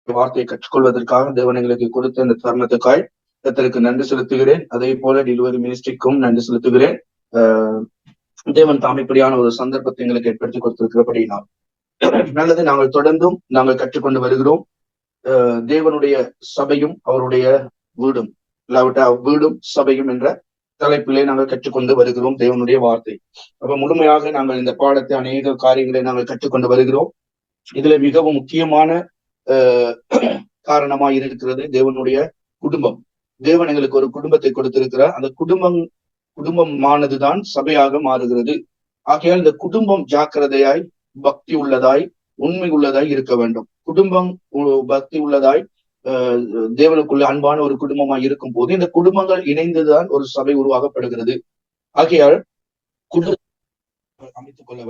வார்த்தையை கற்றுக்கொள்வதற்காக தேவன் எங்களுக்கு கொடுத்த இந்த தருணத்துக்காய் கர்த்தருக்கு நன்றி செலுத்துகிறேன். அதே போல டெலிவரி மினிஸ்ட்ரிக்கும் நன்றி செலுத்துகிறேன். தேவன் தாம் இப்படியான ஒரு சந்தர்ப்பத்தை எங்களுக்கு ஏற்படுத்தி கொடுத்திருக்கிறபடினால் நல்லது. நாங்கள் தொடர்ந்தும் நாங்கள் கற்றுக்கொண்டு வருகிறோம். தேவனுடைய சபையும் அவருடைய வீடும், இல்லாவிட்டா வீடும் சபையும் என்ற தலைப்பிலே நாங்கள் கற்றுக்கொண்டு வருகிறோம் தேவனுடைய வார்த்தை. அப்ப முழுமையாக நாங்கள் இந்த பாடத்தை அநேக காரியங்களை நாங்கள் கற்றுக்கொண்டு வருகிறோம். இதுல மிகவும் முக்கியமான காரணமாய் இருக்கிறது தேவனுடைய குடும்பம். தேவன் எங்களுக்கு ஒரு குடும்பத்தை கொடுத்திருக்கிறார். அந்த குடும்பமானதுதான் சபையாக மாறுகிறது. ஆகையால் இந்த குடும்பம் ஜாக்கிரதையாய், பக்தி உள்ளதாய், உண்மை உள்ளதாய் இருக்க வேண்டும். குடும்பம் பக்தி உள்ளதாய், தேவனுக்குள்ள அன்பான ஒரு குடும்பமாய் இருக்கும் போது இந்த குடும்பங்கள் இணைந்துதான் ஒரு சபை உருவாகப்படுகிறது. ஆகையால் குடும்பம் அமைத்துக் கொள்ள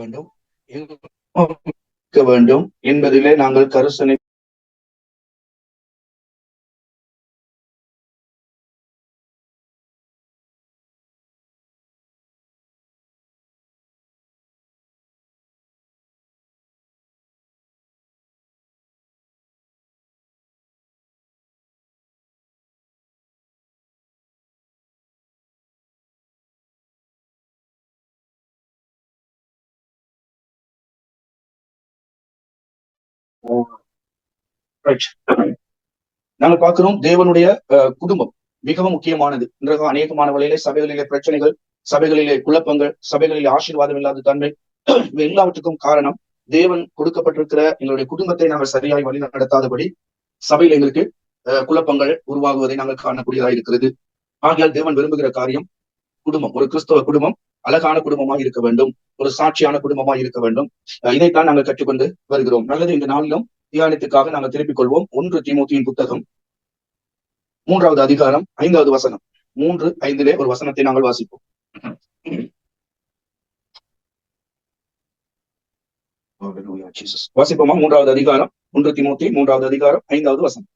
வேண்டும் என்பதிலே நாங்கள் கருசனை நாங்கள் பார்க்கிறோம். தேவனுடைய குடும்பம் மிகவும் முக்கியமானது. இன்றைக்கு அநேகமான வழியிலே சபைகளிலே பிரச்சனைகள், சபைகளிலே குழப்பங்கள், சபைகளிலே ஆசீர்வாதம் இல்லாத தன்மை, எல்லாவற்றுக்கும் காரணம் தேவன் கொடுக்கப்பட்டிருக்கிற எங்களுடைய குடும்பத்தை நாங்கள் சரியாய் வழி நடத்தாதபடி சபையில் எங்களுக்கு குழப்பங்கள் உருவாகுவதை நாங்கள் காணக்கூடியதாக இருக்கிறது. ஆகையால் தேவன் விரும்புகிற காரியம் குடும்பம், ஒரு கிறிஸ்தவ குடும்பம் அழகான குடும்பமாக இருக்க வேண்டும், ஒரு சாட்சியான குடும்பமாக இருக்க வேண்டும். இதைத்தான் நாங்கள் கற்றுக்கொண்டு வருகிறோம். நல்லது. இந்த நாளிலும் தியானத்துக்காக நாங்கள் திருப்பிக் கொள்வோம். 1 தீமோத்தேயுவின் புத்தகம் 3வது அதிகாரம் 5வது வசனம். 3:5 ஒரு வசனத்தை நாங்கள் வாசிப்போம். வாசிப்போமா? 3வது அதிகாரம் 1 தீமோத்தேயு 3வது அதிகாரம் 5வது வசனம்.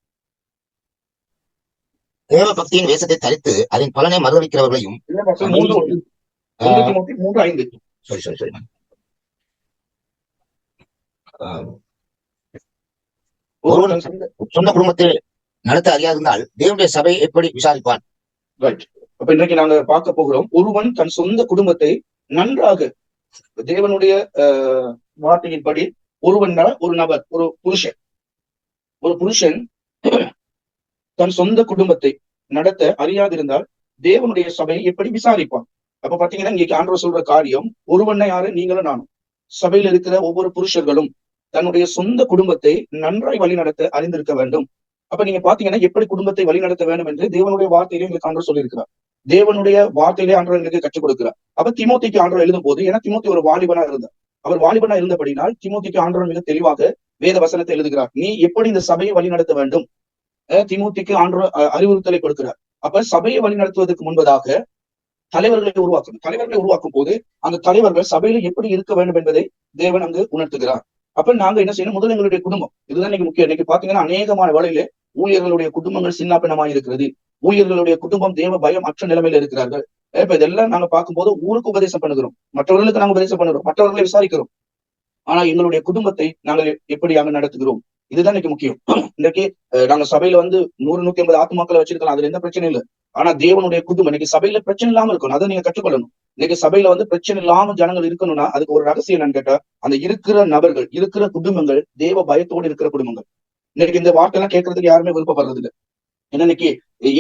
தேவ பக்தியின் வேஷத்தை தரித்து அதன் பலனை மறுதளிக்கிறவர்களையும் ஒருவன் சொந்த குடும்பத்தை நடத்த அறியாதிருந்தால் தேவனுடைய சபை எப்படி விசாரிப்பான்? அப்ப இன்றைக்கு நாங்க பார்க்க போகிறோம். ஒருவன் தன் சொந்த குடும்பத்தை நன்றாக, தேவனுடைய வார்த்தையின்படி ஒருவன் ஒரு நபர், ஒரு புருஷன் தன் சொந்த குடும்பத்தை நடத்த அறியாதிருந்தால் தேவனுடைய சபையை எப்படி விசாரிப்பான்? அப்ப பாத்தீங்கன்னா இங்க ஆண்டவர் சொல்ற காரியம், ஒருவனை யாரு? நீங்களும் நானும். சபையில் இருக்கிற ஒவ்வொரு புருஷர்களும் தன்னுடைய சொந்த குடும்பத்தை நன்றாய் வழி நடத்த அறிந்திருக்க வேண்டும். அப்ப நீங்க பாத்தீங்கன்னா எப்படி குடும்பத்தை வழி நடத்த வேண்டும் என்று தேவனுடைய வார்த்தையிலே எங்களுக்கு ஆண்டவர் சொல்லியிருக்கிறார். தேவனுடைய வார்த்தையிலே ஆண்டவர் எங்களுக்கு கற்றுக் கொடுக்கிறார். அப்ப தீமோத்தேயுக்கு ஆண்டவர் எழுதும் போது, ஏன்னா தீமோத்தேயு ஒரு வாலிபனா இருந்தார். அவர் வாலிபனா இருந்தபடினால் தீமோத்தேயுக்கு ஆண்டவர் மிக தெளிவாக வேத வசனத்தை எழுதுகிறார். நீ எப்படி இந்த சபையை வழி நடத்த வேண்டும், தீமோத்தேயுக்கு ஆண்டவர் அறிவுறுத்தலை கொடுக்கிறார். அப்ப சபையை வழி நடத்துவதற்கு முன்பதாக தலைவர்களை உருவாக்கும் போது அந்த தலைவர்கள் சபையில எப்படி இருக்க வேண்டும் என்பதை தேவன் அங்கு உணர்த்துகிறார். அப்ப நாங்க என்ன செய்யணும்? முதல்ல எங்களுடைய குடும்பம், இதுதான் இன்னைக்கு முக்கியம். இன்னைக்கு பாத்தீங்கன்னா அநேகமான வேளையிலே ஊழியர்களுடைய குடும்பங்கள் சின்னாபின்னமாக இருக்கிறது. ஊழியர்களுடைய குடும்பம் தேவ பயம் அற்ற நிலைமையில இருக்கிறார்கள். இப்ப இதெல்லாம் நாங்க பார்க்கும்போது ஊருக்கு உபதேசம் பண்ணுகிறோம், மற்றவர்களுக்கு நாங்க உபதேசம் பண்ணுறோம், மற்றவர்களை விசாரிக்கிறோம். ஆனா எங்களுடைய குடும்பத்தை நாங்கள் எப்படியாக நடத்துகிறோம்? இதுதான் இன்னைக்கு முக்கியம். இன்னைக்கு நாங்க சபையில 100-150 ஆத்மாக்களை வச்சிருக்கலாம், அதுல எந்த பிரச்சனையும் இல்லை. ஆனா தேவனுடைய குடும்பம் இன்னைக்கு சபையில பிரச்சனை இல்லாம இருக்கணும். அதை நீங்க கற்றுக்கொள்ளணும். இன்னைக்கு சபையில பிரச்சனை இல்லாம ஜனங்கள் இருக்கணும்னா அதுக்கு ஒரு ரகசியம் என்னன்னு கேட்டா, அந்த இருக்கிற நபர்கள், இருக்கிற குடும்பங்கள் தேவ பயத்தோடு இருக்கிற குடும்பங்கள். இன்னைக்கு இந்த வார்த்தை எல்லாம் கேட்கறதுக்கு யாருமே விருப்பப்படுறது இல்லை. ஏன்னா இன்னைக்கு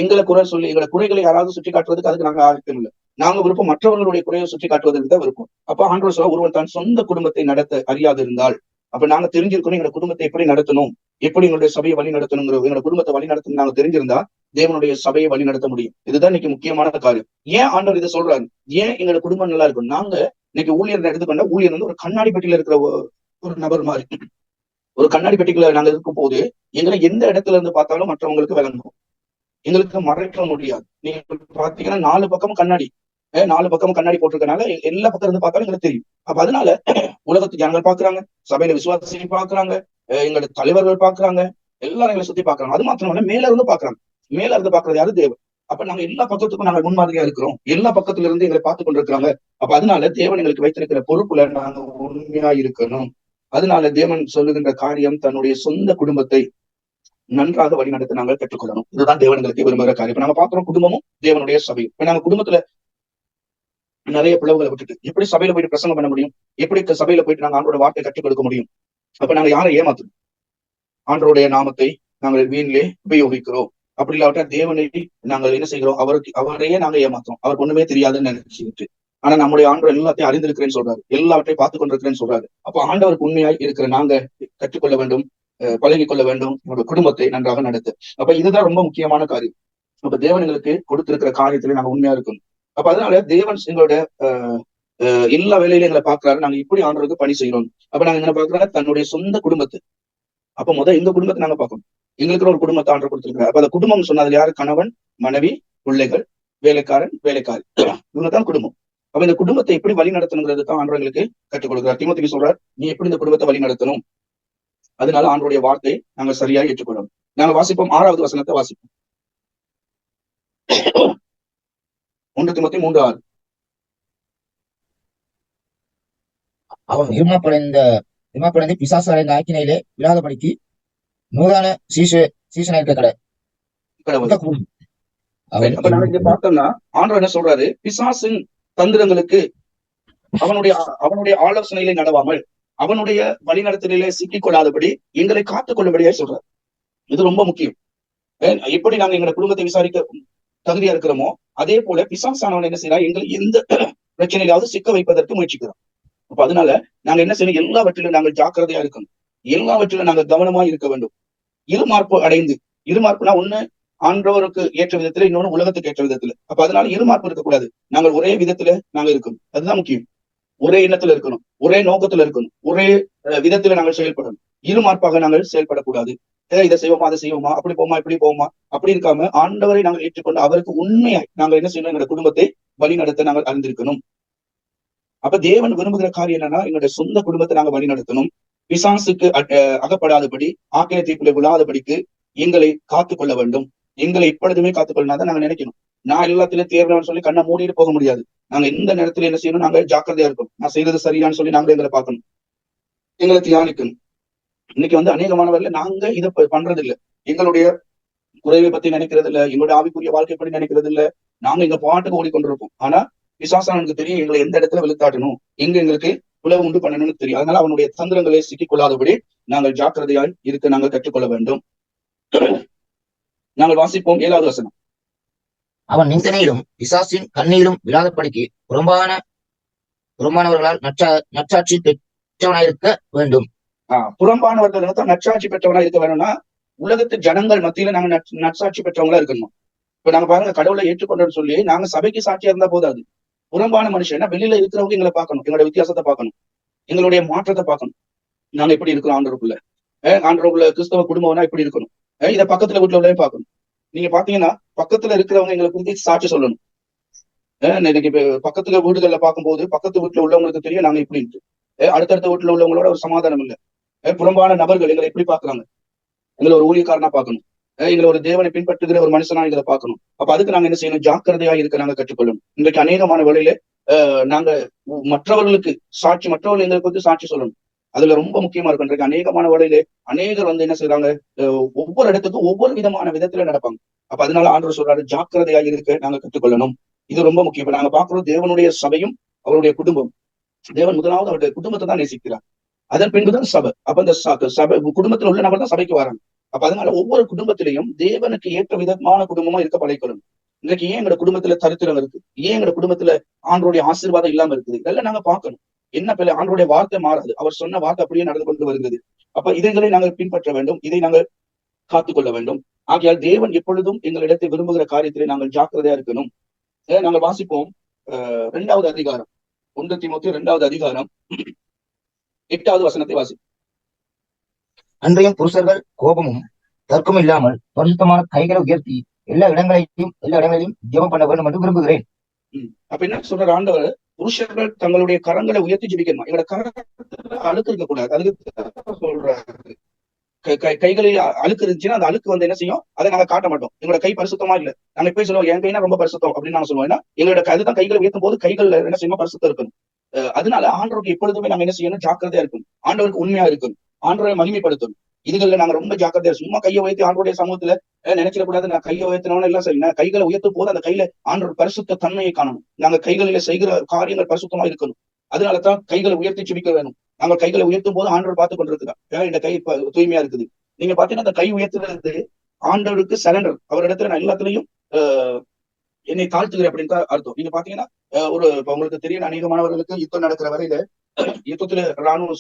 எங்களை குறை சொல்லி எங்களை குறைகளை யாராவது சுற்றி காட்டுறதுக்கு அதுக்கு நாங்க ஆர்வம் இல்லை. நாங்க விருப்பம் மற்றவர்களுடைய குறையை சுற்றி காட்டுவதற்கு தான் விருப்பம். அப்ப ஆண்டவர் சொல்ல, ஒருவன் தன் சொந்த குடும்பத்தை நடத்த அறியாது இருந்தால், அப்ப நாங்க தெரிஞ்சிருக்கணும் எங்க குடும்பத்தை எப்படி நடத்தணும், எப்படி எங்களுடைய சபையை வழி நடத்தணுங்கிற, எங்களோட குடும்பத்தை வழி நடத்தணும் நாங்க தெரிஞ்சிருந்தா தேவனுடைய சபையை வழி நடத்த முடியும். இதுதான் இன்னைக்கு முக்கியமான காரியம். ஏன் ஆண்டவர் இதை சொல்றாரு? ஏன் எங்களோட குடும்பம் நல்லா இருக்கும்? நாங்க இன்னைக்கு ஊழியர் எடுத்துக்கொண்ட ஊழியர் ஒரு கண்ணாடி பெட்டியில இருக்கிற ஒரு நபர் மாதிரி. ஒரு கண்ணாடி பெட்டிக்குள்ள நாங்க இருக்கும் போது எங்களை எந்த இடத்துல இருந்து பார்த்தாலும் மற்றவங்களுக்கு விளங்கும், எங்களுக்கு மறைக்க முடியாது. நீங்க பாத்தீங்கன்னா 4 பக்கமும் கண்ணாடி, 4 பக்கமும் கண்ணாடி போட்டிருக்கனால எல்லா பக்கம் இருந்து பார்த்தாலும் எங்களுக்கு தெரியும். அப்ப அதனால உலகத்து ஜனங்கள் பாக்குறாங்க, சபையில விசுவாசிகள் பாக்குறாங்க, எங்களோட தலைவர்கள் பாக்குறாங்க, எல்லாரும் எங்களை சுத்தி பாக்குறாங்க. அது மாத்திரம் மேல இருந்து பாக்குறாங்க. மேல இருந்து பாக்குறது யாரு? தேவன். அப்ப நாங்க எல்லா பக்கத்துக்கும் நாங்க முன்மாதிரியா இருக்கிறோம், எல்லா பக்கத்துல இருந்து எங்களை பார்த்து கொண்டிருக்கிறாங்க. அப்ப அதனால தேவன் எங்களுக்கு வைத்திருக்கிற பொறுப்புல நாங்க உண்மையா இருக்கணும். அதனால தேவன் சொல்லுகின்ற காரியம், தன்னுடைய சொந்த குடும்பத்தை நன்றாக வழிநடத்த நாங்கள் கற்றுக்கொள்ளணும். இதுதான் தேவன்களுக்கு விரும்புகிற காரியம். இப்ப நம்ம பாக்குறோம் குடும்பமும் தேவனுடைய சபையும். இப்ப நம்ம குடும்பத்துல நிறைய பிளவுகளை விட்டுட்டு எப்படி சபையில போயிட்டு பிரசங்கம் பண்ண முடியும்? எப்படி சபையில போயிட்டு நாங்க ஆண்டோட வார்த்தை கற்றுக் கொடுக்க முடியும்? அப்ப நாங்க யாரை ஏமாத்தணும்? ஆண்டோடைய நாமத்தை நாங்கள் வீணிலே உபயோகிக்கிறோம். அப்படி இல்லாவிட்டா தேவனை நாங்கள் என்ன செய்கிறோம்? அவரையே நாங்க ஏமாத்தோம். அவருக்கு ஒண்ணுமே தெரியாதுன்னு நினைச்சுக்கிட்டு. ஆனா நம்முடைய ஆண்டவர் எல்லாத்தையும் அறிந்திருக்கிறேன்னு சொல்றாரு, எல்லாவற்றையும் பார்த்துக் கொண்டிருக்கிறேன்னு சொல்றாரு. அப்ப ஆண்டவருக்கு உண்மையாய் இருக்கிற நாங்க கற்றுக்கொள்ள வேண்டும், பழகிக் கொள்ள வேண்டும், நம்முடைய குடும்பத்தை நன்றாக நடத்த. அப்ப இதுதான் ரொம்ப முக்கியமான காரியம். அப்ப தேவன் எங்களுக்கு கொடுத்திருக்கிற காரியத்திலே நாங்க உண்மையா இருக்கணும். அப்ப அதனால தேவன் எங்களோட எல்லா வேலையிலும் எங்களை பாக்குறாரு. நாங்க இப்படி ஆண்டவருக்கு பணி செய்யறோம். அப்ப நாங்க என்ன பாக்குறோம்? தன்னுடைய சொந்த குடும்பத்தை. அப்ப எங்க குடும்பத்தை நாங்க பார்க்கணும். எங்களுக்கு ஒரு குடும்பத்தை ஆண்டவர் கொடுத்திருக்கிறார். அப்ப அந்த குடும்பம் சொன்னது யாரு? கணவன், மனைவி, பிள்ளைகள், வேலைக்காரன், வேலைக்காரி, இவங்கதான் குடும்பம். அப்ப இந்த குடும்பத்தை எப்படி வழி நடத்தணுங்கிறது தான் ஆண்டவர் எங்களுக்கு கற்றுக் கொடுக்கிறார். தீமோத்தேயுக்கு சொல்றார், நீ எப்படி இந்த குடும்பத்தை வழி நடத்தணும். அதனால ஆண்டவருடைய வார்த்தையை நாங்க சரியா ஏற்றுக்கொள்ளணும். நாங்க வாசிப்போம் 6வது வசனத்தை வாசிப்போம். 1 தீமோத்தேயு 3:6. அவன் இருமாப்படைந்து பிசாசு அடைந்த ஆக்கினையிலே விழாதபடிக்கு நூறான சீசனை இருக்க கடை. அப்ப நாங்க இங்க பார்த்தோம்னா ஆண்டவர் என்ன சொல்றாரு? பிசாசின் தந்திரங்களுக்கு அவனுடைய ஆலோசனையிலே நடவாமல் அவனுடைய வழிநடத்தலிலே சிக்கிக் கொள்ளாதபடி எங்களை காத்துக் கொள்ளும்படியா சொல்றாரு. இது ரொம்ப முக்கியம். எப்படி நாங்க எங்களை குடும்பத்தை விசாரிக்க தகுதியா இருக்கிறோமோ அதே போல பிசாசானவன் என்ன செய்யறா? எங்களை எந்த பிரச்சனையிலாவது சிக்க வைப்பதற்கு முயற்சிக்கிறோம். அப்ப அதனால நாங்க என்ன செய்யணும்? எல்லாவற்றிலும் நாங்கள் ஜாக்கிரதையா இருக்கணும். எல்லாவற்றிலும் நாங்கள் கவனமா இருக்க வேண்டும். இருமார்ப்பு அடைந்து, இருமார்ப்புனா ஒண்ணு ஆண்டவருக்கு ஏற்ற விதத்துல, இன்னொன்னு உலகத்துக்கு ஏற்ற விதத்துல. அப்ப அதனால இருமார்ப்பு இருக்கக்கூடாது. நாங்கள் ஒரே விதத்துல நாங்க இருக்கணும். அதுதான் முக்கியம். ஒரே எண்ணத்துல இருக்கணும், ஒரே நோக்கத்துல இருக்கணும், ஒரே விதத்துல நாங்கள் செயல்படணும். இருமார்ப்பாக நாங்கள் செயல்படக்கூடாது. இதை செய்வோமா, அதை செய்வோமா, அப்படி போமா, இப்படி போமா, அப்படி இருக்காம ஆண்டவரை நாங்கள் ஏற்றுக்கொண்டு அவருக்கு உண்மையாய் நாங்கள் என்ன செய்யணும்? எங்களுடைய குடும்பத்தை வழி நடத்த நாங்கள் அறிந்திருக்கணும். அப்ப தேவன் விரும்புகிற காரியம் என்னன்னா, எங்களுடைய சொந்த குடும்பத்தை நாங்க வழி நடத்தணும். பிசாசுக்கு அகப்படாதபடி, ஆக்கினை தீர்ப்பிலே விழாதபடிக்கு எங்களை காத்துக்கொள்ள வேண்டும். எங்களை இப்பொழுதுமே காத்துக்கொள்ளணும் தான் நாங்க நினைக்கணும். நான் எல்லாத்திலும் தேர்ந்தவன் சொல்லி கண்ணை மூடிட்டு போக முடியாது. நாங்க எந்த நேரத்துல என்ன செய்யணும்? நாங்க ஜாக்கிரதையா இருக்கணும். நான் செய்யறது சரியான்னு சொல்லி நாங்களே எங்களை பார்க்கணும், எங்களை தியானிக்கணும். இன்னைக்கு அநேகமானவர்ல நாங்க இதை பண்றது இல்லை. எங்களுடைய குறைவை பத்தி நினைக்கிறது இல்ல, எங்களுடைய ஆவிக்குரிய வாழ்க்கை பற்றி நினைக்கிறது இல்ல. நாங்க எங்க பாட்டுக்கு ஓடிக்கொண்டிருப்போம். ஆனா பிசாசானுக்கு தெரியும் எங்களை எந்த இடத்துல வெளுத்தாட்டணும், எங்க எங்களுக்கு உழவு உண்டு பண்ணணும்னு தெரியும். அதனால அவனுடைய தந்திரங்களை சிக்கிக் கொள்ளாதபடி நாங்கள் ஜாக்கிரதையாய் இருக்க நாங்கள் கற்றுக்கொள்ள வேண்டும். நாங்கள் வாசிப்போம் 7வது வசனம். அவன் நிந்தனையிலும் பிசாசின் கண்ணியிலும் விழாதபடிக்கு புறம்பானவர்களால் நற்சாட்சி பெற்றவனாயிருக்க வேண்டும். புறம்பானவர்கள் நற்சாட்சி பெற்றவனா இருக்க வேணும்னா உலகத்து ஜனங்கள் மத்தியில நாங்க நற்சாட்சி பெற்றவங்களா இருக்கணும். இப்ப நாங்க பாருங்க, கடவுளை ஏற்றுக்கொண்டோம்னு சொல்லி நாங்க சபைக்கு சாட்சியா இருந்தா போதாது. புறம்பான மனுஷன் வெளியில இருக்கிறவங்க எங்களை பார்க்கணும், எங்களுடைய வித்தியாசத்தை பார்க்கணும், எங்களுடைய மாற்றத்தை பார்க்கணும். நாங்க எப்படி இருக்கிறோம் ஆண்டவருக்குள்ள. ஆண்டவருக்குள்ள கிறிஸ்தவ குடும்பம்னா எப்படி இருக்கணும். இதை பக்கத்துல வீட்டுல உள்ளே பார்க்கணும். நீங்க பாத்தீங்கன்னா பக்கத்துல இருக்கிறவங்க எங்களை குறித்து சாட்சி சொல்லணும். இன்னைக்கு இப்ப பக்கத்துல வீடுகள்ல பார்க்கும்போது பக்கத்து வீட்டுல உள்ளவங்களுக்கு தெரியும் நாங்க இப்படி இருக்கு. அடுத்தடுத்த வீட்டுல உள்ளவங்களோட ஒரு சமாதானம் இல்லை. புறம்பான நபர்கள் எங்களை எப்படி பாக்குறாங்க? எங்களை ஒரு ஊழியக்காரனா பார்க்கணும், எங்களை ஒரு தேவனை பின்பற்றுகிற ஒரு மனுஷனா எங்களை பார்க்கணும். அப்ப அதுக்கு நாங்க என்ன செய்யணும்? ஜாக்கிரதையா இருக்க நாங்க கற்றுக்கொள்ளணும். இன்றைக்கு அநேகமான வேளையில நாங்க மற்றவர்களுக்கு மற்றவர்கள் எங்களுக்கு வந்து சாட்சி சொல்லணும். அதுல ரொம்ப முக்கியமா இருக்கும். இன்றைக்கு அநேகமான வேளையில அநேகர் என்ன செய்யறாங்க? ஒவ்வொரு இடத்துக்கும் ஒவ்வொரு விதமான விதத்துல நடப்பாங்க. அப்ப அதனால ஆண்டவர் சொல்றாரு, ஜாக்கிரதையா இருக்க நாங்க கற்றுக்கொள்ளணும். இது ரொம்ப முக்கியம். இப்ப நாங்க பாக்குறோம் தேவனுடைய சபையும் அவருடைய குடும்பம். தேவன் முதலாவது அவருடைய குடும்பத்தை தான் நேசிக்கிறார், அதன் பின்புதான் சபை. அப்ப இந்த சபை குடும்பத்துல உள்ள நபர் தான் சபைக்கு வராங்க. அப்ப அதனால ஒவ்வொரு குடும்பத்திலையும் தேவனுக்கு ஏற்ற விதமான குடும்பமா இருக்க பழகிக்கொள்ளணும். இன்னைக்கு ஏன் எங்க குடும்பத்துல தரித்திரம் இருக்கு? ஏன் எங்க குடும்பத்துல ஆண்டவருடைய ஆசீர்வாதம் இல்லாம இருக்குது? இதெல்லாம் நாங்க பார்க்கணும். என்ன பிள்ளை, ஆண்டவருடைய வார்த்தை மாறாது. அவர் சொன்ன வார்த்தை அப்படியே நடந்து கொண்டு வருகிறது. அப்ப இதைகளை நாங்கள் பின்பற்ற வேண்டும், இதை நாங்கள் காத்துக்கொள்ள வேண்டும். ஆகையால் தேவன் எப்பொழுதும் எங்களிடத்தை விரும்புகிற காரியத்திலே நாங்கள் ஜாக்கிரதையா இருக்கணும். நாங்கள் வாசிப்போம் 2வது அதிகாரம், 1 தீமோத்தேயு 2வது அதிகாரம் 8வது வசனத்தை வாசிப்போம். அன்றையும் புருஷர்கள் கோபமும் தர்க்கமும் இல்லாமல் பரிசுத்தமான கைகளை உயர்த்தி எல்லா இடங்களிலும் ஜெபம் பண்ண வேண்டும் என்று விரும்புகிறேன். அப்ப என்ன சொல்ற ஆண்டவர்? புருஷர்கள் தங்களுடைய கரங்களை உயர்த்தி ஜெபிக்கணும். எங்களோட கரத்துல அழுக்கு இருக்கக்கூடாது. அதுக்கு சொல்றாரு, கைகளில் அழுக்கு இருந்துச்சுன்னா அந்த அழுக்கு என்ன செய்யும்? அதை நாங்க காட்ட மாட்டோம். எங்களோட கை பரிசுத்தமா இல்ல, நாங்க போய் சொல்லுவோம் என் கைனா ரொம்ப பரிசுத்தம் அப்படின்னு நாங்க சொல்லுவோம். ஏன்னா எங்களோட அதுதான் கைகளை உயர்த்தும் போது கைகள் என்ன செய்யணும்? பரிசுத்தம் இருக்கணும். அதனால ஆண்டவருக்கு எப்பொழுதுமே நாங்க என்ன செய்யணும்? ஜாக்கிரதையா இருக்கணும். ஆண்டவருக்கு உண்மையா இருக்கணும். ஆண்டவரை மகிமைப்படுத்தணும். இதுகள்ல நாங்க ரொம்ப ஜாக்கிரதையா சும்மா கையை உயர்த்தி ஆண்டோடைய சமூகத்துல நினைச்சிடக்கூடாது. நான் கையை உயர்த்தினவன எல்லாம் சரி, நான் கைகளை உயர்த்தும் போது அந்த கையில ஆண்டோட பரிசுத்த தன்மையை காணணும். நாங்க கைகளில செய்கிற காரியங்கள் பரிசுத்தமா இருக்கணும். அதனாலதான் கைகளை உயர்த்தி ஜெபிக்க வேணும். நாங்க கைகளை உயர்த்தும் போது ஆண்டவர் பார்த்து கொண்டிருக்கிறார், இந்த கை தூய்மையா இருக்குது. நீங்க பாத்தீங்கன்னா அந்த கை உயர்த்துறது ஆண்டவருக்கு சரண்டர். அவரிடத்துல நான் எல்லாத்துலயும் என்னை தாழ்த்துகிறேன் அப்படின்னு தான் அர்த்தம். நீங்க பாத்தீங்கன்னா இப்ப உங்களுக்கு தெரியும், அநேகமானவர்களுக்கு யுத்தம் நடக்கிற வரையில யுத்தத்துல ராணுவ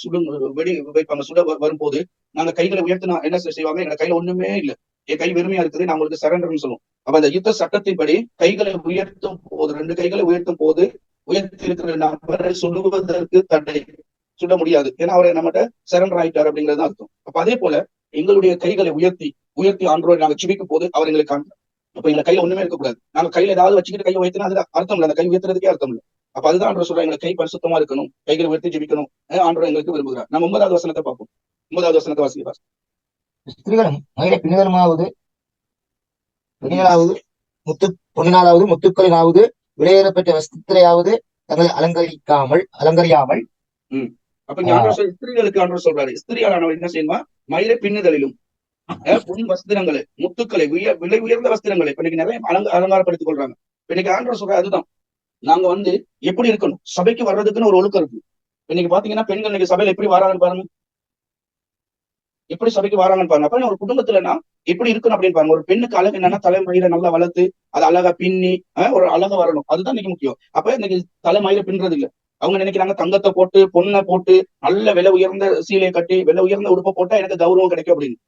வெடி வைப்பாங்க. வரும்போது நாங்க கைகளை உயர்த்தினா என்ன செய்வாங்க, எங்க கையில ஒண்ணுமே இல்லை, என் கை வெறுமையா இருக்குது, நான் உங்களுக்கு சரண்டர்னு சொல்லுவோம். அப்ப அந்த யுத்த சட்டத்தின்படி கைகளை உயர்த்தும் போது, 2 கைகளை உயர்த்தும் போது உயர்த்தி இருக்கிற நபரை சொல்லுவதற்கு தடை, சொல்ல முடியாது. ஏன்னா அவரை நம்மகிட்ட சரண்டர் ஆயிட்டார் அப்படிங்கிறது அர்த்தம். அப்ப அதே போல எங்களுடைய கைகளை உயர்த்தி ஆண்டவரை நாங்க ஜெபிக்கும் போது அவர் எங்களுக்கு காண்கிறார். அப்ப எங்க கையில ஒண்ணுமே இருக்கக்கூடாது. நாங்க கையில ஏதாவது வச்சுக்கிட்டு கையை உயர்த்தினா அது அர்த்தம் இல்லை, அந்த கை உயர்த்துறதுக்கே அர்த்தம் இல்லை. அப்ப அதுதான் ஆண்டவர் சொல்றாங்க, எங்க கை பரிசுத்தமா இருக்கணும், கைகளை உயர்த்தி ஜெபிக்கணும், ஆண்டவர் எங்களுக்கு விரும்புகிறார். நம்ம 9வது வசனத்தை பார்ப்போம். 9வது வசனத்தை வாசிக்கிறார். ஸ்திரீகளும் மயிலை பின்னிதலுமாவது பிணிகளாவது பொன்னினாலாவது முத்துக்களினாவது விலையேறப்பெற்ற வஸ்திரையாவது தங்களை அலங்கரியாமல். அப்ப இங்க ஆண்டவர் ஸ்திரீகளுக்கு ஆண்டவர் சொல்றாரு, ஸ்திரீயானவர் என்ன செய்யணுமா, மயிலை பின்னுதலிலும் பொன் வஸ்திரங்களை, முத்துக்களை, விலை உயர்ந்த வஸ்திரங்களை இப்ப இன்னைக்கு நிறைய அலங்காரப்படுத்திக் கொள்றாங்க. இன்னைக்கு ஆண்டவர் சொல்ற அதுதான், நாங்க எப்படி இருக்கணும், சபைக்கு வர்றதுக்குன்னு ஒரு ஒழுக்கம் இருக்கு. இன்னைக்கு பாத்தீங்கன்னா பெண்கள் இன்னைக்கு சபையில எப்படி வராங்கன்னு பாருங்க, எப்படி சபைக்கு வராங்கன்னு பாருங்க. அப்ப ஒரு குடும்பத்துலன்னா எப்படி இருக்கணும் அப்படின்னு பாருங்க. ஒரு பெண்ணுக்கு அழகு என்னன்னா, தலைமயிரை நல்லா வளர்த்து அது அழகா பின்னி ஒரு அழகா வரணும், அதுதான் இன்னைக்கு முக்கியம். அப்ப இன்னைக்கு தலைமயிரை பின்றது இல்லை. அவங்க நினைக்கிறாங்க தங்கத்தை போட்டு பொண்ணை போட்டு நல்ல விலை உயர்ந்த சீலையை கட்டி விலை உயர்ந்த உடுப்பை போட்டா எனக்கு கௌரவம் கிடைக்கும் அப்படின்னு.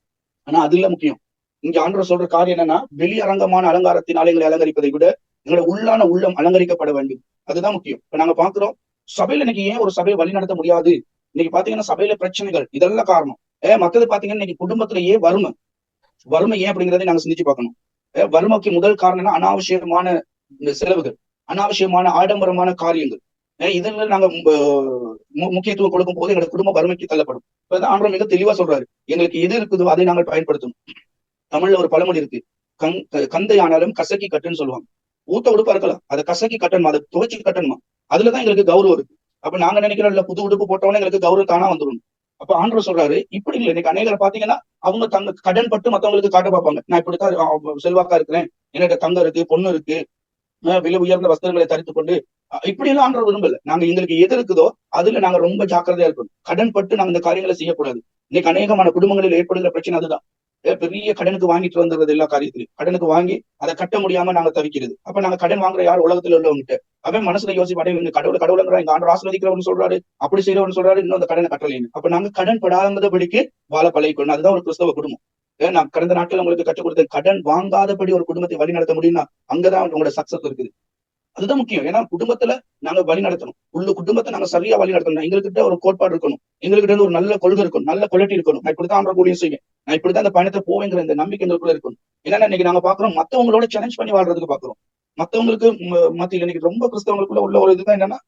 ஆனா அது இல்ல முக்கியம். இங்க ஆண்டவர் சொல்ற காரியம் என்னன்னா, வெளியரங்கமான அலங்காரத்தினால எங்களை அலங்கரிப்பதை விட எங்களோட உள்ளான உள்ளம் அலங்கரிக்கப்பட வேண்டும், அதுதான் முக்கியம். இப்ப நாங்க பாக்குறோம் சபையில இன்னைக்கு ஏன் ஒரு சபையை வழி நடத்த முடியாது, இன்னைக்கு பாத்தீங்கன்னா சபையில பிரச்சனைகள், இதெல்லாம் காரணம். மத்தது பாத்தீங்கன்னா இன்னைக்கு குடும்பத்துல ஏன் வறுமை ஏன் அப்படிங்கிறதை நாங்க சிந்திச்சு பார்க்கணும். வறுமைக்கு முதல் காரணம்னா அனாவசியமான செலவுகள், அனாவசியமான ஆடம்பரமான காரியங்கள். இதுல நாங்க முக்கியத்துவம் கொடுக்கும் போது எங்களோட குடும்ப வறுமைக்கு தள்ளப்படும். ஆண்டவர் மிக தெளிவா சொல்றாரு, எங்களுக்கு எது இருக்குதோ அதை நாங்கள் பயன்படுத்தணும். தமிழ்ல ஒரு பழமொழி இருக்கு, கந்தை ஆனாலும் கசக்கி கட்டுன்னு சொல்லுவாங்க. ஊத்த உடுப்பா இருக்கலாம், அதை கசக்கி கட்டணுமா, அதை துவைச்சி கட்டணுமா, அதுலதான் எங்களுக்கு கௌரவம் இருக்கு. அப்ப நாங்க நினைக்கிறோம் இல்ல, புது உடுப்பு போட்டவனே எங்களுக்கு கௌரவம் தானா வந்துடும். அப்ப ஆண்டவர் சொல்றாரு இப்படி இல்லை. இன்னைக்கு அநேகரை பாத்தீங்கன்னா அவங்க தங்க கடன் பட்டு மத்தவங்களுக்கு காட்ட பார்ப்பாங்க, நான் இப்படித்தான் செல்வாக்கா இருக்கிறேன், என்னோட தங்கம் இருக்கு, பொண்ணு இருக்கு, விலை உயர்ந்த வஸ்திரங்களை தரித்து கொண்டு, இப்படி எல்லாம் ஆண்டவர் விரும்பல. நாங்க எங்களுக்கு எது இருக்குதோ அதுல நாங்க ரொம்ப ஜாக்கிரதையா இருக்கணும். கடன் பட்டு நாங்க இந்த காரியங்களை செய்யக்கூடாது. இன்னைக்கு அநேகமான குடும்பங்களில் ஏற்படுகிற பிரச்சனை அதுதான். பெரிய கடனுக்கு வாங்கிட்டு வந்துடுறது, எல்லா காரியத்திலையும் கடனுக்கு வாங்கி அதை கட்ட முடியாம நாங்க தவிக்கிறது. அப்ப நாங்க கடன் வாங்குற யார், உலகத்துல உள்ளவங்கிட்ட. அவன் மனசுல யோசிப்பாடே, இவங்க கடவுளுங்கிற இங்க ஆண்டவர் ஆசீர்வதிக்கிறவன்னு சொல்றாரு, அப்படி செய்யறவன்னு சொல்றாரு, இன்னும் அந்த கடனை கட்டலைன்னு. அப்ப நாங்க கடன் படாதபடிக்கு வாழ பழகிக்கணும். அதுதான் ஒரு கிறிஸ்தவ குடும்பம். நான் கடந்த நாட்கள் உங்களுக்கு கற்றுக் கொடுத்த கடன் வாங்காதபடி ஒரு குடும்பத்தை வழி நடத்த முடியும்னா அங்கதான் உங்களோட சக்சஸ் இருக்குது. அதுதான் முக்கியம். ஏன்னா குடும்பத்துல நாங்க வழி நடத்தணும், குடும்பத்தை நாங்க சரியா வழி நடத்தணும். எங்ககிட்ட ஒரு கோட்பாடு இருக்கணும், எங்ககிட்ட ஒரு நல்ல கொள்கை இருக்கணும், நல்ல குவாலிட்டி இருக்கணும். நான் இப்படித்தான் ஆண்டவர் ஊழியம் செய்வேன், நான் இப்படித்தான் அந்த பயணத்தை போவேங்கிற இந்த நம்பிக்கை எங்களுக்குள்ள இருக்கணும். ஏன்னா இன்னைக்கு நாங்க பாக்குறோம், மத்தவங்களோட சேலஞ்ச் பண்ணி வாழ்றதுக்கு பாக்குறோம். மத்தவங்களுக்கு மத்தியில் இன்னைக்கு ரொம்ப கிறிஸ்தவங்களுக்குள்ள உள்ள ஒரு இதுதான் என்னன்னா,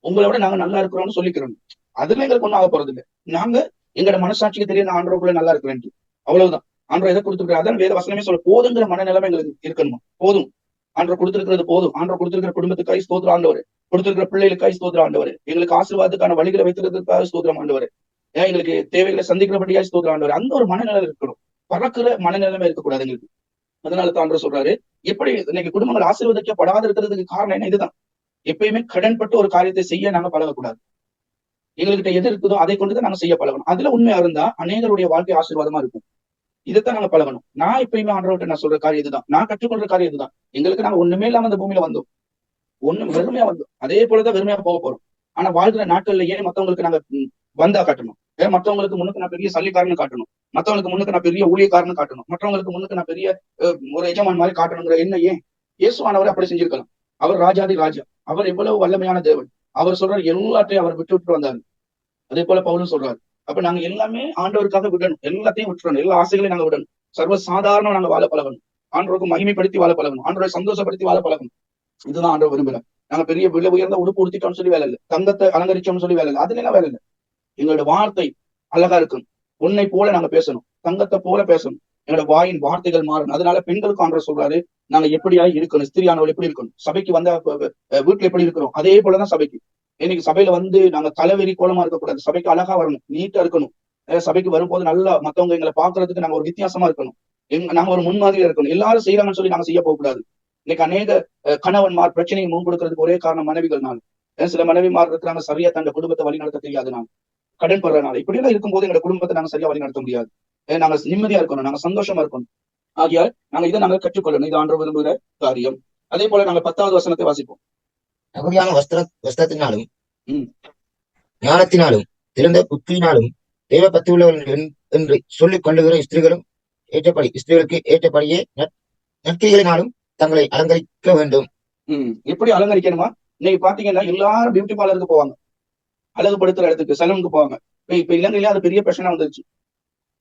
உங்களை விட நாங்க நல்லா இருக்கிறோம்னு சொல்லிக்கிறோம். அதுல எங்களுக்கு ஒன்றும் ஆக போறது இல்லை. நாங்க எங்களோட மனசாட்சிக்கு தெரியும் நான் ஆண்டவருக்குள்ள நல்லா இருக்கிறேன், அவ்வளவுதான். ஆண்டவர் எதை கொடுத்துருக்காரு அதான் வேத வசனமே சொல்ல, போதுங்கிற மனநிலைமை எங்களுக்கு இருக்கணுமா, போதும் ஆண்டவர் கொடுத்திருக்கிறது போதும். ஆண்டவர் கொடுத்திருக்கிற குடும்பத்துக்காய் ஸ்தோத்திரம் ஆண்டவர், கொடுத்திருக்கிற பிள்ளைகளுக்காய் ஸ்தோத்திரம் ஆண்டவர், எங்களுக்கு ஆசீர்வாதத்துக்கான வழிகளை வைத்திருக்கிறதுக்காக ஸ்தோத்திரம் ஆண்டவர், எங்களுக்கு தேவைகளை சந்திக்கிறபடியாய் ஸ்தோத்திரம் ஆண்டவர். அந்த ஒரு மனநிலை இருக்கணும், பறக்கிற மனநிலைமை இருக்கக்கூடாது எங்களுக்கு. அதனால தான் ஆண்டவர் சொல்றாரு, எப்படி இன்னைக்கு குடும்பங்கள் ஆசீர்வதிக்கப்படாத இருக்கிறதுக்கு காரணம் என்ன, இதுதான். எப்பயுமே கடன்பட்டு ஒரு காரியத்தை செய்ய நாங்க பழகக்கூடாது. எங்ககிட்ட எது இருக்குதோ அதை கொண்டுதான் நாங்க செய்ய பழகணும். அதுல உண்மையா இருந்தா அநேகருடைய வாழ்க்கை ஆசீர்வாதமா இருக்கும். இதைத்தான் நாங்க பழகணும். நான் எப்பயுமே ஆண்டவர்கிட்ட நான் சொல்ற காரியம் இதுதான், நான் கற்றுக்கொள்ற காரியம் இதுதான். எங்களுக்கு நாங்க ஒண்ணுமே இல்லாம அந்த பூமியில வந்தோம், ஒண்ணும் வெறுமையா வந்தோம், அதே போலதான் வெறுமையா போக போறோம். ஆனா வாழ்கிற நாட்கள்ல ஏன் மத்தவங்களுக்கு நாங்க வந்தா காட்டணும், ஏன் மத்தவங்களுக்கு முன்னுக்கு நான் பெரிய சல்லிக்காரன்னு காட்டணும், மத்தவங்களுக்கு முன்னுக்கு நான் பெரிய ஊழியக்காரன்னு காட்டணும், மற்றவங்களுக்கு முன்னுக்கு நான் பெரிய ஒரு எஜமான் மாதிரி காட்டணுங்கிற என்ன? ஏன் இயேசுவானவர் அப்படி செஞ்சிருக்கலாம். அவர் ராஜாதி ராஜா, அவர் எவ்வளவு வல்லமையான தேவன். அவர் சொல்றாரு எல்லாத்தையும் அவர் விட்டு வந்தாரு. அதே போல பவுலும் சொல்றாரு. அப்ப நாங்க எல்லாமே ஆண்டவருக்காக விடணும், எல்லாத்தையும் விட்டுறணும், எல்லா ஆசைகளையும் நாங்க விடணும். சர்வ சாதாரணம் நாங்க வாழ பழகணும், ஆண்டவருக்கு மகிமைப்படுத்தி வாழ பழகணும், ஆண்டவரை சந்தோஷப்படுத்தி வாழ பழகணும். இதுதான் ஆண்டவர் விரும்புறேன். நாங்க பெரிய விலை உயர்ந்த உடுப்பு உடுத்திட்டோம்னு சொல்லி வேலை இல்லை, தங்கத்தை அலங்கரிச்சோம்னு சொல்லி வேலை இல்லை, அதுல எல்லாம் வேலை இல்லை. எங்களோட வார்த்தை அழகா இருக்கணும், பொன்னை போல நாங்க பேசணும், தங்கத்தை போல பேசணும், எங்களோட வாயின் வார்த்தைகள் மாறணும். அதனால பெண்களுக்கு ஆண்டவர் சொல்றாரு, நாங்க எப்படியா இருக்கணும், ஸ்திரியானவள் எப்படி இருக்கணும், சபைக்கு வந்த வீட்டுல எப்படி இருக்கிறோம் அதே போலதான் சபைக்கு. இன்னைக்கு சபையில நாங்க தலைவெறி கோலமா இருக்கக்கூடாது, சபைக்கு அழகா வரணும், நீட்டா இருக்கணும், சபைக்கு வரும்போது நல்லா மத்தவங்க எங்களை பாக்குறதுக்கு நாங்க ஒரு வித்தியாசமா இருக்கணும். நாங்க ஒரு முன்மாதிரியா இருக்கணும். எல்லாரும் செய்யறாங்கன்னு சொல்லி நாங்க செய்ய போகக்கூடாது. இன்னைக்கு அநேக கணவன்மார் பிரச்சனையை முன்படுக்கிறதுக்கு ஒரே காரணம் மனைவிகள்னால. சில மனைவிமார் இருக்கிறாங்க சரியா தன் குடும்பத்தை வழி நடத்த தெரியாதனால, கடன் படுறதுனால. இப்படி எல்லாம் இருக்கும்போது எங்க குடும்பத்தை நாங்க சரியா வழி நடத்த முடியாது. நாங்க நிம்மதியா இருக்கணும், நாங்க சந்தோஷமா இருக்கணும். ஆகியால் இதை நாங்க கற்றுக்கொள்ளணும். இது ஆண்டவர் விரும்புகிற காரியம். அதே போல நாங்க 10வது வசனத்தை வாசிப்போம். தகுதியான வஸ்திரத்தினாலும் உம் ஞானத்தினாலும் திறந்த புத்தியினாலும் தெய்வ பக்தி உள்ளவர்கள் என்று சொல்லிக் கொள்ளுகிற ஸ்திரீகளுக்கு ஏற்றபடியே நற்கிரிகளினாலும் தங்களை அலங்கரிக்க வேண்டும். எப்படி அலங்கரிக்கணுமா? இன்னைக்கு பாத்தீங்கன்னா எல்லாரும் பியூட்டி பார்லருக்கு போவாங்க, அழகுபடுத்துற இடத்துக்கு சலூனுக்கு போவாங்க. இப்ப இலங்கையில அது பெரிய பிரச்சனை வந்துருச்சு.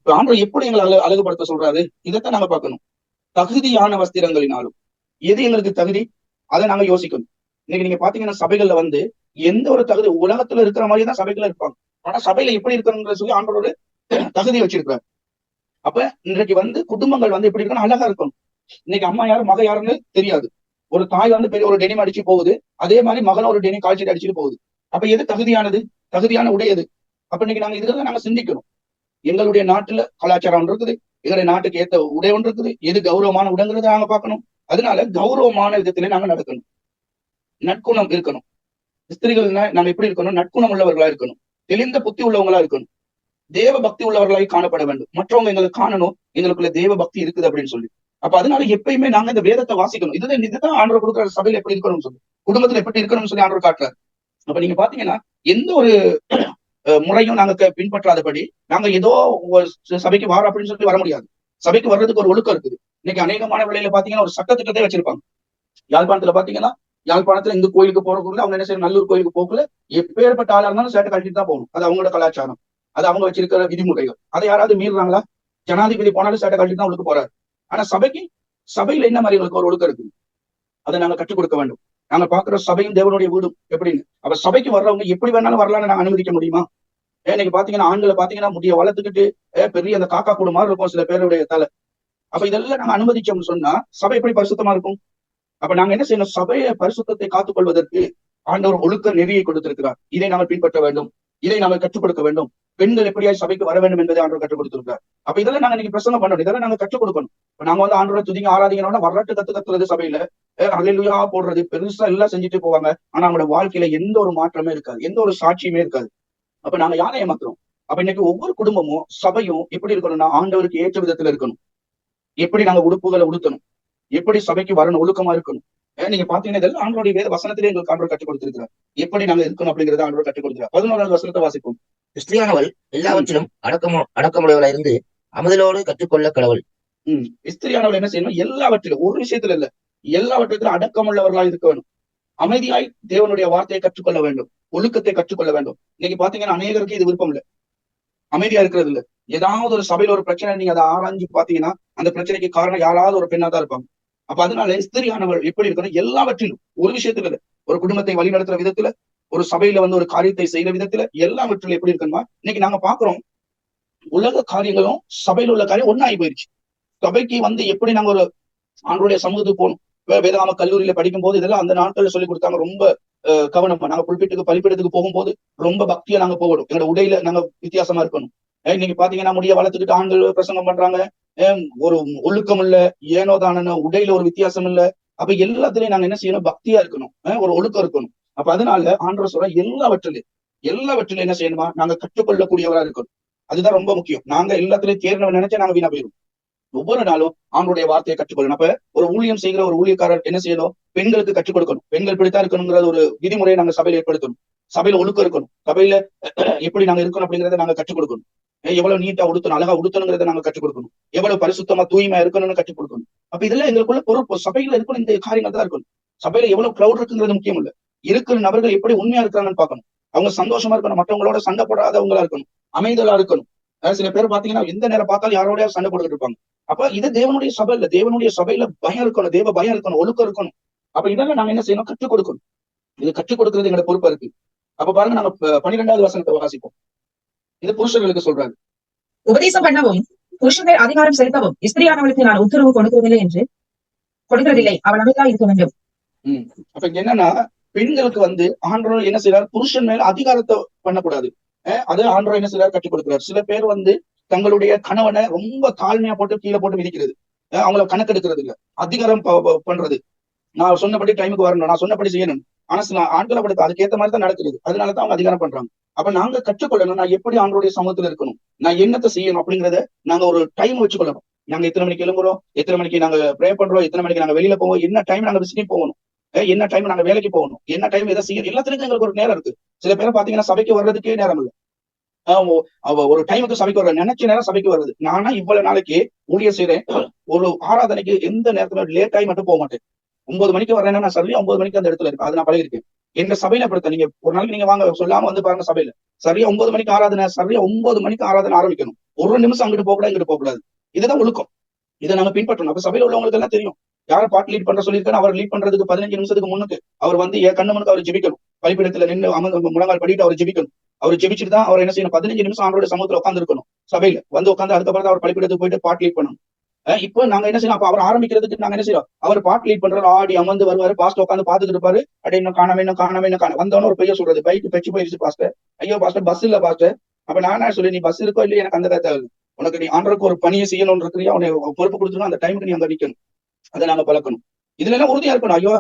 இப்ப ஆண்டவர் எப்படி எங்களை அழகுபடுத்த சொல்றாரு? இதைத்தான் நாங்க பார்க்கணும். தகுதியான வஸ்திரங்களினாலும். எது எங்களுக்கு தகுதி, அதை நாங்க யோசிக்கணும். இன்னைக்கு நீங்க பாத்தீங்கன்னா சபைகள்ல எந்த ஒரு தகுதி உலகத்துல இருக்கிற மாதிரி தான் சபைகள்ல இருப்பாங்க. ஆனா சபையில எப்படி இருக்கணும்ன்ற சொல்லி ஆண்டவரோட தகுதி வச்சிருக்காரு. அப்ப இன்றைக்கு குடும்பங்கள் எப்படி இருக்கணும், அழகா இருக்கணும். இன்னைக்கு அம்மா யாரு மக யாருன்னு தெரியாது. ஒரு தாய் பெரிய ஒரு டெனிம் அடிச்சு போகுது, அதே மாதிரி மகன் ஒரு டெனிம் காய்ச்சல் அடிச்சுட்டு போகுது. அப்ப எது தகுதியானது, தகுதியான உடை எது? அப்ப இன்னைக்கு நாங்க இதுல நாங்க சிந்திக்கணும். எங்களுடைய நாட்டுல கலாச்சாரம் ஒன்று இருக்குது, எங்களுடைய நாட்டுக்கு ஏத்த உடை ஒன்று இருக்குது, எது கௌரவமான உடைங்கிறத நாங்க பார்க்கணும். அதனால கௌரவமான விதத்திலே நாங்க நடக்கணும். நற்குணம் இருக்கணும். ஸ்திரீகள் நாங்க எப்படி இருக்கணும்? நற்குணம் உள்ளவர்களா இருக்கணும், தெளிந்த புத்தி உள்ளவங்களா இருக்கணும், தேவ பக்தி உள்ளவர்களாய் காணப்பட வேண்டும். மற்றவங்க எங்களுக்கு காணணும் எங்களுக்குள்ள தேவ பக்தி இருக்குது அப்படின்னு சொல்லி. அப்ப அதனால எப்பயுமே நாங்க இந்த வேதத்தை வாசிக்கணும். இதுதான் ஆண்டவர் கொடுக்குற சபையில எப்படி இருக்கணும்னு சொல்லி, குடும்பத்துல எப்படி இருக்கணும்னு சொல்லி ஆண்டவர் காட்டுறாரு. அப்ப நீங்க பாத்தீங்கன்னா எந்த ஒரு முறையும் நாங்க பின்பற்றாதபடி நாங்க ஏதோ சபைக்கு வரோம் அப்படின்னு சொல்லி வர முடியாது. சபைக்கு வர்றதுக்கு ஒரு ஒழுக்கம் இருக்குது. இன்னைக்கு அநேகமான வேளையில பாத்தீங்கன்னா ஒரு சட்டத்திட்டத்தை வச்சிருப்பாங்க. யாழ்ப்பாணத்துல பாத்தீங்கன்னா, யாழ்ப்பாணத்துல இந்த கோயிலுக்கு போறதுக்குள்ள அவங்க என்ன செய்யணும், நல்லூர் கோயிலுக்கு போக்குல எப்பேற்பட்ட ஆளா இருந்தாலும் சேட்டை கட்டிட்டு தான் போகணும். அது அவங்களோட கலாச்சாரம், அது அவங்க வச்சிருக்கிற விதிமுறைகள். அதை யாராவது மீறுறாங்களா? ஜனாதிபதி போனாலும் சேட்டை கட்டிட்டு தான் அவங்களுக்கு போறாரு. ஆனா சபையில என்ன மாதிரி எங்களுக்கு ஒரு ஒழுக்கம் இருக்கு, அதை நாங்க கற்றுக் கொடுக்க வேண்டும். நாங்க பாக்குற சபையும் தேவனுடைய வீடும் எப்படின்னு. அப்ப சபைக்கு வர்றவங்க எப்படி வேணாலும் வரலாம்னு நாங்க அனுமதிக்க முடியுமா? இன்னைக்கு பாத்தீங்கன்னா ஆண்களை பாத்தீங்கன்னா முடிய வளர்த்துக்கிட்டு பெரிய அந்த காக்கா கூடு மாதிரி இருக்கும் சில பேருடைய தலை. அப்ப இதெல்லாம் நாங்க அனுமதிச்சோம்னு சொன்னா சபை எப்படி பரிசுத்தமா இருக்கும்? அப்ப நாங்க என்ன செய்யணும்? சபையை பரிசுத்தத்தை காத்துக்கொள்வதற்கு ஆண்டவர் ஒழுக்க நெறியை கொடுத்திருக்கிறார். இதை நாங்கள் பின்பற்ற வேண்டும், இதை நாங்கள் கற்றுக் கொடுக்க வேண்டும். பெண்கள் எப்படியா சபைக்கு வர வேண்டும் என்பதை ஆண்டவர் கற்றுக் கொடுத்திருக்கிறார். அப்ப இதெல்லாம் நாங்க இன்னைக்கு பிரசங்கம் பண்ணணும், இதெல்லாம் நாங்க கற்றுக் கொடுக்கணும். இப்ப நாங்க ஆண்டவரை துதிங்க ஆராதிங்கன்னா வரலாற்று கத்துறது சபையில அல்லேலூயா போடுறது பெருசா எல்லாம் செஞ்சுட்டு போவாங்க. ஆனா அவங்களோட வாழ்க்கையில எந்த ஒரு மாற்றமே இருக்காது, எந்த ஒரு சாட்சியுமே இருக்காது. அப்ப நாங்க யாரை ஏமாத்துறோம்? அப்ப இன்னைக்கு ஒவ்வொரு குடும்பமும் சபையும் எப்படி இருக்கணும்னா ஆண்டவருக்கு ஏற்ற விதத்துல இருக்கணும். எப்படி நாங்க உடுப்புகளை உடுத்தணும், எப்படி சபைக்கு வரணும், ஒழுக்கமா இருக்கணும். நீங்க பாத்தீங்கன்னா இதெல்லாம் ஆண்டவருடைய வேத வசனத்திலே எங்களுக்கு ஆண்டவர் கற்றுக் கொடுத்திருக்கிறார். எப்படி நாங்க இருக்கணும் அப்படிங்கறத ஆண்டவர் கற்றுக் கொடுக்கிறார். 11வது வசனத்தை வாசிப்போம். ஸ்திரீயானவள் எல்லாவற்றிலும் அடக்கமுடையவளா இருந்து அமுதலோடு கற்றுக்கொள்ள கடவுள். ஸ்திரீயானவள் என்ன செய்யணும்? எல்லாவற்றிலும், ஒரு விஷயத்துல இல்ல, எல்லாவற்றிலும் அடக்கமுள்ளவர்களா இருக்க வேண்டும். அமைதியாய் தேவனுடைய வார்த்தையை கற்றுக்கொள்ள வேண்டும், ஒழுக்கத்தை கற்றுக்கொள்ள வேண்டும். இன்னைக்கு பாத்தீங்கன்னா அநேகருக்கு இது விருப்பம் இல்லை, அமைதியா இருக்கிறது இல்ல. ஏதாவது ஒரு சபையில ஒரு பிரச்சனை நீங்க அதை ஆராய்ஞ்சு பாத்தீங்கன்னா அந்த பிரச்சனைக்கு காரணம் யாராவது ஒரு பெண்ணா தான் இருப்பாங்க. அப்ப அதனால ஸ்திரீயானவள் எப்படி இருக்கணும்? எல்லாவற்றிலும், ஒரு விஷயத்துல இல்ல, ஒரு குடும்பத்தை வழிநடத்துற விதத்துல, ஒரு சபையில ஒரு காரியத்தை செய்யற விதத்துல, எல்லாவற்றிலும் எப்படி இருக்கணுமா? இன்னைக்கு நாங்க பாக்குறோம் உலக காரியங்களும் சபையில உள்ள காரியம் ஒன்னாகி போயிருச்சு. சபைக்கு எப்படி நாங்க ஒரு ஆண்டவருடைய சமூகத்துக்கு போகணும். வேதாம கல்லூரியில படிக்கும் போது இதெல்லாம் அந்த நாட்கள்ல சொல்லி கொடுத்தாங்க. ரொம்ப கவனமா நாங்க புல்பிட்டுக்கு பலிப்பிடத்துக்கு போகும்போது ரொம்ப பக்தியா நாங்க போகணும். எங்களோட உடையில நாங்க வித்தியாசமா இருக்கணும். இன்னைக்கு பாத்தீங்கன்னா முடிய வளர்த்துக்கிட்டு ஆண்கள் பிரசங்கம் பண்றாங்க, ஒரு ஒழுக்கம் இல்ல, ஏனோ தானோ உடையில ஒரு வித்தியாசம் இல்ல. அப்ப எல்லாத்துலயும் நாங்க என்ன செய்யணும்? பக்தியா இருக்கணும், ஒரு ஒழுக்கம் இருக்கணும். அப்ப அதனால ஆண்டவர் சொல்ற எல்லாவற்றிலும் என்ன செய்யணுமா? நாங்க கற்றுக்கொள்ளக்கூடியவரா இருக்கணும். அதுதான் ரொம்ப முக்கியம். நாங்க எல்லாத்துலயும் தேர்ந்தவன் நினைச்சா நாங்க வீணா போயிடும். ஒவ்வொரு நாளும் ஆண்டவருடைய வார்த்தையை கற்றுக்கொள்ளணும். அப்ப ஒரு ஊழியம் செய்கிற ஒரு ஊழியக்காரர் என்ன செய்யணும்? பெண்களுக்கு கற்றுக் கொடுக்கணும். பெண்கள் இப்படித்தான் இருக்கணுங்கிற ஒரு விதிமுறையை நாங்க சபையில ஏற்படுத்தணும். சபையில ஒழுக்கம் இருக்கணும். சபையில எப்படி நாங்க இருக்கணும் அப்படிங்கறத நாங்க கற்றுக் கொடுக்கணும். எவ்வளவு நீட்டா உடுத்தணும், அழகா உடுத்தணுங்கிறத நாங்க கற்றுக் கொடுக்கணும். எவ்வளவு பரிசுத்தமா தூய்மையா இருக்கணும்னு கற்றுக் கொடுக்கணும். அப்ப இதெல்லாம் எங்களுக்குள்ள பொறுப்பு. சபையில இருக்கணும், இந்த காரியங்கள் தான் இருக்கணும். சபையில எவ்வளவு கிரௌட் இருக்குங்கிறது முக்கியம் இல்ல, இருக்கிற நபர்கள் எப்படி உண்மையா இருக்கிறாங்கன்னு பார்க்கணும். அவங்க சந்தோஷமா இருக்கணும், மற்றவங்களோட சண்டை போடாதவங்களா இருக்கணும், அமைதலா இருக்கணும். சில பேர் பாத்தீங்கன்னா எந்த நேரம் பார்த்தாலும் யாரோடய சண்டை போட்டுக்கிட்டு இருப்பாங்க. அப்ப இது தேவனுடைய சபை இல்ல. தேவனுடைய சபையில பயம் இருக்கணும், தேவ பயம் இருக்கணும், ஒழுக்கம் இருக்கணும். அப்ப இதெல்லாம் நாங்க என்ன செய்யணும்? கற்றுக் கொடுக்கணும். இது கற்றுக் கொடுக்கறது எங்களோட பொறுப்பா இருக்கு. அப்ப பாருங்க, நாங்க 12வது வசனத்தை வாசிப்போம். இது புருஷர்களுக்கு சொல்றாரு. உபதேசம் பண்ணவும் புருஷர்கள் அதிகாரம் செலுத்தவும் ஸ்திரீயானவளுக்கு நான் உத்தரவு கொடுக்கிறதில்லை, அவள் அமைதியா இருக்க வேண்டும். அப்ப என்னன்னா பெண்களுக்கு ஆண்டவர் என்ன செய்யறாரு? புருஷன் மேல அதிகாரத்தை பண்ணக்கூடாது. அது ஆண்டவர் என்ன சிலர் கற்றுக் கொடுக்கிறார். சில பேர் தங்களுடைய கணவனை ரொம்ப தாழ்மையா போட்டு கீழே போட்டு மிதிக்கிறது, அவங்கள கணக்கெடுக்கிறது இல்ல, அதிகாரம் பண்றது. நான் சொன்னபடி டைமுக்கு வரணும், நான் சொன்னபடி செய்யணும். ஆனா சில ஆண்களை படுத்த அதுக்கேற்ற மாதிரி தான் நடக்குது. அதனாலதான் அவங்க அதிகாரம் பண்றாங்க. அப்ப நாங்க கற்றுக்கொள்ளணும், நான் எப்படி ஆண்டோடைய சமூகத்துல இருக்கணும், நான் என்னத்தை செய்யணும் அப்படிங்கறத நாங்க ஒரு டைம் வச்சுக்கொள்ளணும். நாங்க எத்தனை மணிக்கு எழும்புறோம், எத்தனை மணிக்கு நாங்க ப்ரே பண்றோம், எத்தனை மணிக்கு நாங்க வெளியில போவோம், என்ன டைம் நாங்க விசிட்டிங் போகணும், என்ன டைம் நாங்க வேலைக்கு போகணும், என்ன டைம் எதை செய்யணும், எல்லாத்துக்கும் எங்களுக்கு ஒரு நேரம் இருக்கு. சில பேரை பாத்தீங்கன்னா சபைக்கு வர்றதுக்கே நேரம் இல்லை. ஒரு டைமுக்கு சபைக்கு வர்ற நினைச்ச நேரம் சபைக்கு வருது. நானா இவ்வளவு நாளைக்கு ஊழியர் செய்யறேன், ஒரு ஆராதனைக்கு எந்த நேரத்துல லேட் ஆகி மட்டும் போக மாட்டேன். 9 மணிக்கு வரேன்னா நான் சரியா 9 மணிக்கு அந்த இடத்துல இருக்கு. அது நான் பழகிருக்கேன். எங்க சபையில படுத்த நீங்க ஒரு நாளைக்கு நீங்க வாங்க சொல்லாம பாருங்க, சபையில சரியா 9 மணிக்கு ஆராதனை, சரியா 9 மணிக்கு ஆராதனை ஆரம்பிக்கணும். ஒரு நிமிஷம் அங்கிட்டு போக கூடாது, இங்கிட்டு போக கூடாது. இதுதான் ஒழுக்கம். இதை நாங்க பின்பற்றணும். அப்ப சபையில உள்ளவங்களுக்கு எல்லாம் தெரியும், யாரை பாட்டு லீட் பண்ற சொல்லியிருக்காரு. அவர் லீட் பண்றதுக்கு 15 நிமிஷத்துக்கு முன்னுக்கு அவர் என் கண்ணு முன்னுக்கு அவர் ஜெபிக்கணும். பலிபீடத்துல நின்று முழங்கால் படிட்டு அவர் ஜெபிக்கணும். அவர் ஜெபிச்சுட்டு தான் அவர் என்ன செய்யணும், 15 நிமிஷம் ஆண்டோட சமூகத்துல உட்கார்ந்து இருக்கணும். சபையில உட்காந்து அதுக்கப்புறம் அவர் பலிபீடத்துக்கு போயிட்டு பாட்டு லீட் பண்ணணும். இப்போ நாங்க என்ன செய்யணும், அப்ப அவர் ஆரம்பிக்கிறதுக்கு நாங்க என்ன செய்யறோம், அவர் பாட்டு லீட் பண்றாரு, ஆடி அமர்ந்து வருவாரு, பாஸ்டர் உட்காந்து பாத்துட்டு இருப்பாரு. அப்படியே இன்னும் காணாம வந்தவன ஒரு பையன் சொல்றது, பைக் பெச்சு போயிடுச்சு பாஸ்டர், ஐயோ பாஸ்டர் பஸ் இல்ல பாஸ்டர். அப்ப நானா சொல்லி, நீ பஸ் இருக்கோ இல்லையா எனக்கு அந்த தேவை, உனக்கு நீ ஆண்டருக்கு ஒரு பணியை செய்யணும்னு இருக்கிறியா, உனக்கு பொறுப்பு கொடுத்துருக்கோம், அந்த டைமுக்கு நீ அங்க நிக்கணும். அதை நாங்க பழக்கணும். இதுல எல்லாம் உறுதியா இருக்கணும். ஐயோ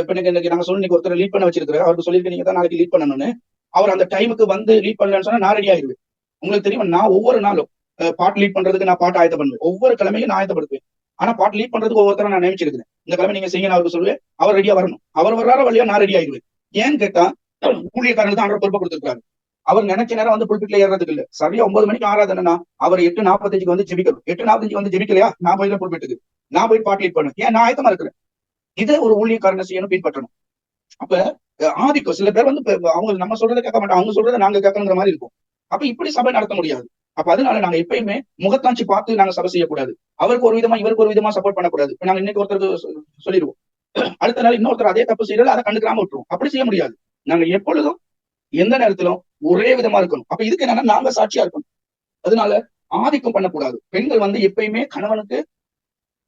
இப்ப இன்னைக்கு நாங்க சொல்லி ஒருத்தர் லீட் பண்ண வச்சிருக்கிறேன், அவருக்கு சொல்லியிருக்கேன் நீங்க தான் நாளைக்கு லீட் பண்ணணும்னு. அவர் அந்த டைமுக்கு லீட் பண்ணலன்னு சொன்னா நான் ரெடி ஆயிடுவேன். உங்களுக்கு தெரியும், நான் ஒவ்வொரு நாளும் பாட்டு லீட் பண்றதுக்கு நான் பாட்டு ஆயத்த பண்ணுவேன். ஒவ்வொரு கிழமையும் நான் ஆயத்தப்படுத்துவேன். ஆனா பாட்டு லீட் பண்றதுக்கு ஒவ்வொருத்தரும் நான் நினைச்சிருக்கிறேன். இந்த கிழமை நீங்க செய்யணும் அவருக்கு சொல்லுவேன், அவர் ரெடியா வரணும். அவர் வர்றார வழியா நான் ரெடி ஆயிடுவேன். ஏன்னு கேட்டா, ஊழியக்காரனுக்கு தான் ஆண்டவர் பொறுப்பை கொடுத்திருக்காரு. அவர் நினைச்ச நேரம் புல்பிட்ல ஏறதுக்கு இல்ல. சரியா 9 மணிக்கு ஆராதனைனா அவர் 8:45 ஜெபிக்கணும். 8:45 ஜெபிக்கலையா, நான் போயில புல்பிட்டுக்கு நான் போய் பாட்டு லீட் பண்ணுவேன். ஏன், நான் ஆயத்தமா இருக்கிறேன். இதை ஒரு ஊழியக்காரனை செய்யணும், பின்பற்றணும். அப்ப ஆதிக்கம் சில பேர் அவங்க நம்ம சொல்றதை கேட்க மாட்டோம், அவங்க சொல்றதை நாங்க கேட்கணுங்கிற மாதிரி இருக்கும். அப்ப இப்படி சபை நடத்த முடியாது. அப்ப அதனால நாங்க எப்பயுமே முகத்தாட்சி பார்த்து நாங்க சபை செய்யக்கூடாது. அவருக்கு ஒரு விதமா இவருக்கு ஒரு விதமா சப்போர்ட் பண்ணக்கூடாது. இப்ப நாங்க இன்னைக்கு ஒருத்தருக்கு சொல்லிடுவோம், அடுத்த நாள் இன்னொருத்தர் அதே தப்பு செய்யறது, அதை கண்டுக்காம விட்டுருவோம். அப்படி செய்ய முடியாது. நாங்க எப்பொழுதும் எந்த நேரத்திலும் ஒரே விதமா இருக்கணும். அப்ப இதுக்கு என்னன்னா, நாங்க சாட்சியா இருக்கணும். அதனால ஆதிக்கம் பண்ணக்கூடாது. பெண்கள் எப்பயுமே கணவனுக்கு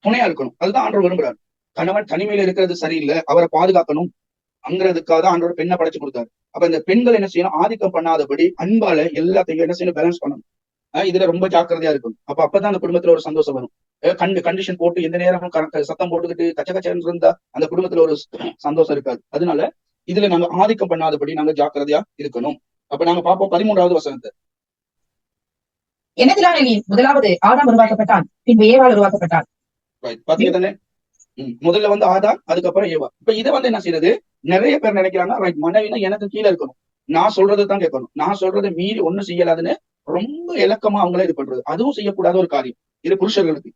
துணையா இருக்கணும். அதுதான் ஆண்டவர் விரும்புறாரு. கணவன் தனிமையில இருக்கிறது சரியில்லை, அவரை பாதுகாக்கணும் அங்கிறதுக்காக தான் ஆண்டவர் பெண்ணை படைச்சு கொடுத்தாரு. அப்ப இந்த பெண்கள் என்ன செய்யணும், ஆதிக்கம் பண்ணாதபடி அன்பால எல்லாத்தையும் என்ன செய்யணும், பேலன்ஸ் பண்ணணும். இதுல ரொம்ப ஜாக்கிரதையா இருக்கணும். அப்பதான் அந்த குடும்பத்துல ஒரு சந்தோஷம் வரும். கண்டிஷன் போட்டு எந்த நேரமும் சத்தம் போட்டுக்கிட்டு கச்சன்னு இருந்தா அந்த குடும்பத்துல ஒரு சந்தோஷம் இருக்காது. அதனால இதுல நாங்க ஆதிக்கம் பண்ணாதபடி நாங்க ஜாக்கிரதையா இருக்கணும். அப்ப நாங்க பார்ப்போம் 13வது வசனத்தை. முதலாவது ஆதாம் உருவாக்கப்பட்டான், பின்பு ஏவாள் உருவாக்கப்பட்டான். பாத்தீங்க தானே, முதல்ல ஆதாம், அதுக்கப்புறம் ஏவா. இப்ப இதை என்ன செய்யறது, நிறைய பேர் நினைக்கிறாங்க, ரைட், மனைவினா எனக்கு கீழே இருக்கணும், நான் சொல்றது தான் கேட்கணும், நான் சொல்றதை மீறி ஒண்ணு செய்யலாதுன்னு ரொம்ப இலக்கமா அவங்களே இது பண்றது. அதுவும் செய்யக்கூடாத ஒரு காரியம். இது புருஷர்களுக்கு.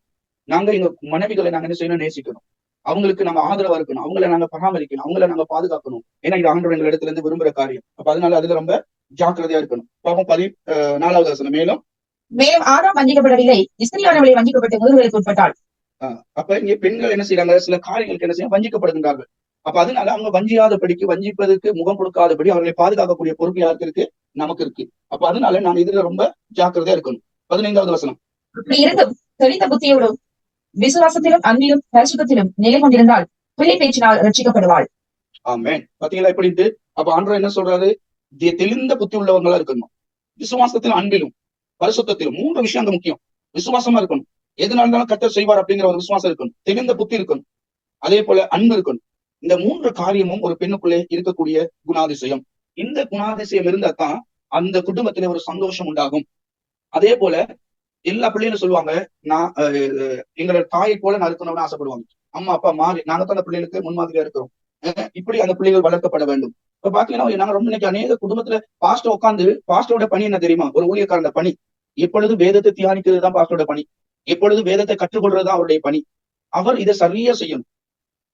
நாங்க எங்க மனைவிகளை நாங்க என்ன செய்யணும், நேசிக்கணும், அவங்களுக்கு நாங்க ஆதரவா இருக்கணும், அவங்களை நாங்க பராமரிக்கணும், அவங்களை நாங்க பாதுகாக்கணும். ஏன்னா இது ஆண்டவர் எங்கள் இடத்துல இருந்து விரும்புற காரியம். அப்ப அதனால அதுல ரொம்ப ஜாக்கிரதையா இருக்கணும். பாப்போம் 14வது வசனம். மேலும் ஆதாம் வஞ்சிக்கப்படவில்லை, ஸ்திரீயானவளே வஞ்சிக்கப்பட்டு முதுகுகளுக்கு உட்பட்டாள். அப்ப இங்க பெண்கள் என்ன செய்யறாங்க, சில காரியங்களுக்கு என்ன செய்ய வஞ்சிக்கப்படுகின்றார்கள். அப்ப அதனால அவங்க வஞ்சியாதபடிக்கு, வஞ்சிப்பதற்கு முகம் கொடுக்காதபடி அவர்களை பாதுகாக்கக்கூடிய பொறுப்பு யாருக்கு இருக்கு, நமக்கு இருக்கு. அப்ப அதனால நாங்க இதுல ரொம்ப ஜாக்கிரதையா இருக்கணும். 15வது வசனம். இப்படி இருந்தும் தெளிந்த புத்தியோடும் விசுவாசத்திலும் அன்பிலும் பரிசுத்தத்திலும் நிலை கொண்டிருந்தால் பிள்ளை பேச்சினால் ரட்சிக்கப்படுவாள். ஆமென். பாத்தீங்களா எப்படின்ட்டு. அப்ப ஆண்டவர் என்ன சொல்றாரு, தெளிந்த புத்தி உள்ளவங்களா இருக்கணும். விசுவாசத்திலும் அன்பிலும் பரிசுத்தத்திலும் 3 விஷயம் அங்க முக்கியம். விசுவாசமா இருக்கணும், எது நடந்தாலும் கர்த்தர் செய்வார் அப்படிங்கிற ஒரு விசுவாசம் இருக்கணும். தெளிந்த புத்தி இருக்கணும், அதே போல அன்பு இருக்கணும். இந்த 3 காரியமும் ஒரு பெண்ணுக்குள்ளே இருக்கக்கூடிய குணாதிசயம். இந்த குணாதிசயம் இருந்தா தான் அந்த குடும்பத்திலே ஒரு சந்தோஷம் உண்டாகும். அதே போல எல்லா பிள்ளைகளும் சொல்லுவாங்க, நான் எங்களோட தாயை போல நான் இருக்கணும்னு ஆசைப்படுவாங்க. அம்மா அப்பா மாறி நாங்க தான் அந்த பிள்ளைகளுக்கு முன்மாதிரியா இருக்கிறோம். இப்படி அந்த பிள்ளைகள் வளர்க்கப்பட வேண்டும். இப்ப பாத்தீங்கன்னா நாங்க ரொம்ப இன்னைக்கு அநேக குடும்பத்துல பாஸ்டர் உட்காந்து, பாஸ்டரோட பணி என்ன தெரியுமா, ஒரு ஊழியக்காரன பணி எப்பொழுது வேதத்தை தியானிக்கிறது தான் பாஸ்டரோட பணி, எப்பொழுது வேதத்தை கற்றுக்கொள்றதுதான் அவருடைய பணி. அவர் இதை சரியா செய்யணும்.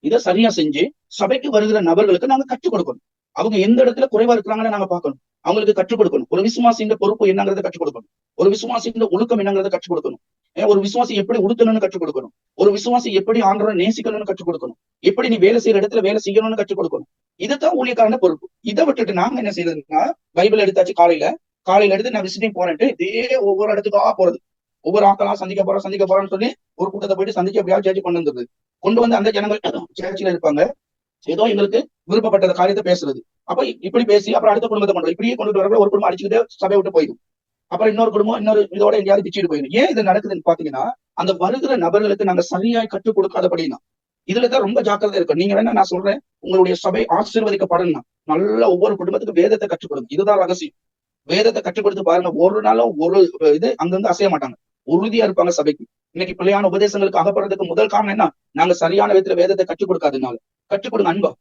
இதை சரியா செஞ்சு சபைக்கு வருகிற நபர்களுக்கு நாங்க கற்றுக் கொடுக்கணும். அவங்க எந்த இடத்துல குறைவா இருக்கிறாங்கன்னு நாங்க பார்க்கணும், அவங்களுக்கு கற்றுக் கொடுக்கணும். ஒரு விசுவாசியின் பொறுப்பு என்னங்கிறத கற்றுக் கொடுக்கணும், ஒரு விசுவாசியின் ஒழுக்கம் என்னங்கிறத கற்றுக் கொடுக்கணும், ஒரு விசுவாசி எப்படி உடுத்தணும்னு கற்றுக் கொடுக்கணும், ஒரு விசுவாசி எப்படி ஆண்டவரை நேசிக்கணும்னு கற்றுக் கொடுக்கணும், எப்படி நீ வேலை செய்யற இடத்துல வேலை செய்யணும்னு கற்றுக் கொடுக்கணும். இதுதான் ஊழியக்காரன பொறுப்பு. இதை விட்டுட்டு நாங்க என்ன செய்யறதுன்னா, பைபிள் எடுத்தாச்சு, காலையில எடுத்து நான் விசிட்டிங் போறேன்ட்டு இதே ஒவ்வொரு இடத்துக்காக போறது, ஒவ்வொரு ஆக்களா சந்திக்க போறோம்னு சொல்லி ஒரு கூட்டத்தை போயிட்டு சந்திச்சு எப்படியாவது சேர்ச்சி கொண்டு வந்துருது. கொண்டு வந்து அந்த ஜனங்கள் சேர்ச்சியில இருப்பாங்க, ஏதோ எங்களுக்கு விருப்பப்பட்ட காரியத்தை பேசுறது. அப்ப இப்படி பேசி அப்புறம் அடுத்த குடும்பத்தை கொண்டு இப்படியே கொண்டுட்டு வரப்ப ஒரு குடும்பம் அடிச்சுக்கிட்டே சபை விட்டு போயிடும். அப்புறம் இன்னொரு குடும்பம் இன்னொரு இதோட எங்கேயாவது பிச்சுட்டு போயிடும். ஏன் இது நடக்குதுன்னு பாத்தீங்கன்னா, அந்த வருகிற நபர்களுக்கு நாங்க சரியாய் கற்றுக் கொடுக்காதபடினா. இதுலதான் ரொம்ப ஜாக்கிரதை இருக்கும். நீங்க வேணா நான் சொல்றேன், உங்களுடைய சபை ஆசீர்வதிக்கப்படணும்னா நல்ல ஒவ்வொரு குடும்பத்துக்கும் வேதத்தை கற்றுக் கொடுங்க. இதுதான் ரகசியம். வேதத்தை கற்றுக் கொடுத்து பாருங்க, ஒரு நாளும் ஒரு இது அங்கிருந்து அசைய மாட்டாங்க. உறுதியா இருப்பாங்க சபைக்கு. இன்னைக்கு பிள்ளையான உபதேசங்களுக்கு அகப்படுறதுக்கு முதல் காரணம் என்ன? நாங்க சரியான விதத்துல வேதத்தை கற்றுக் கொடுக்காதனால. கற்றுக் கொடுங்க, அன்பா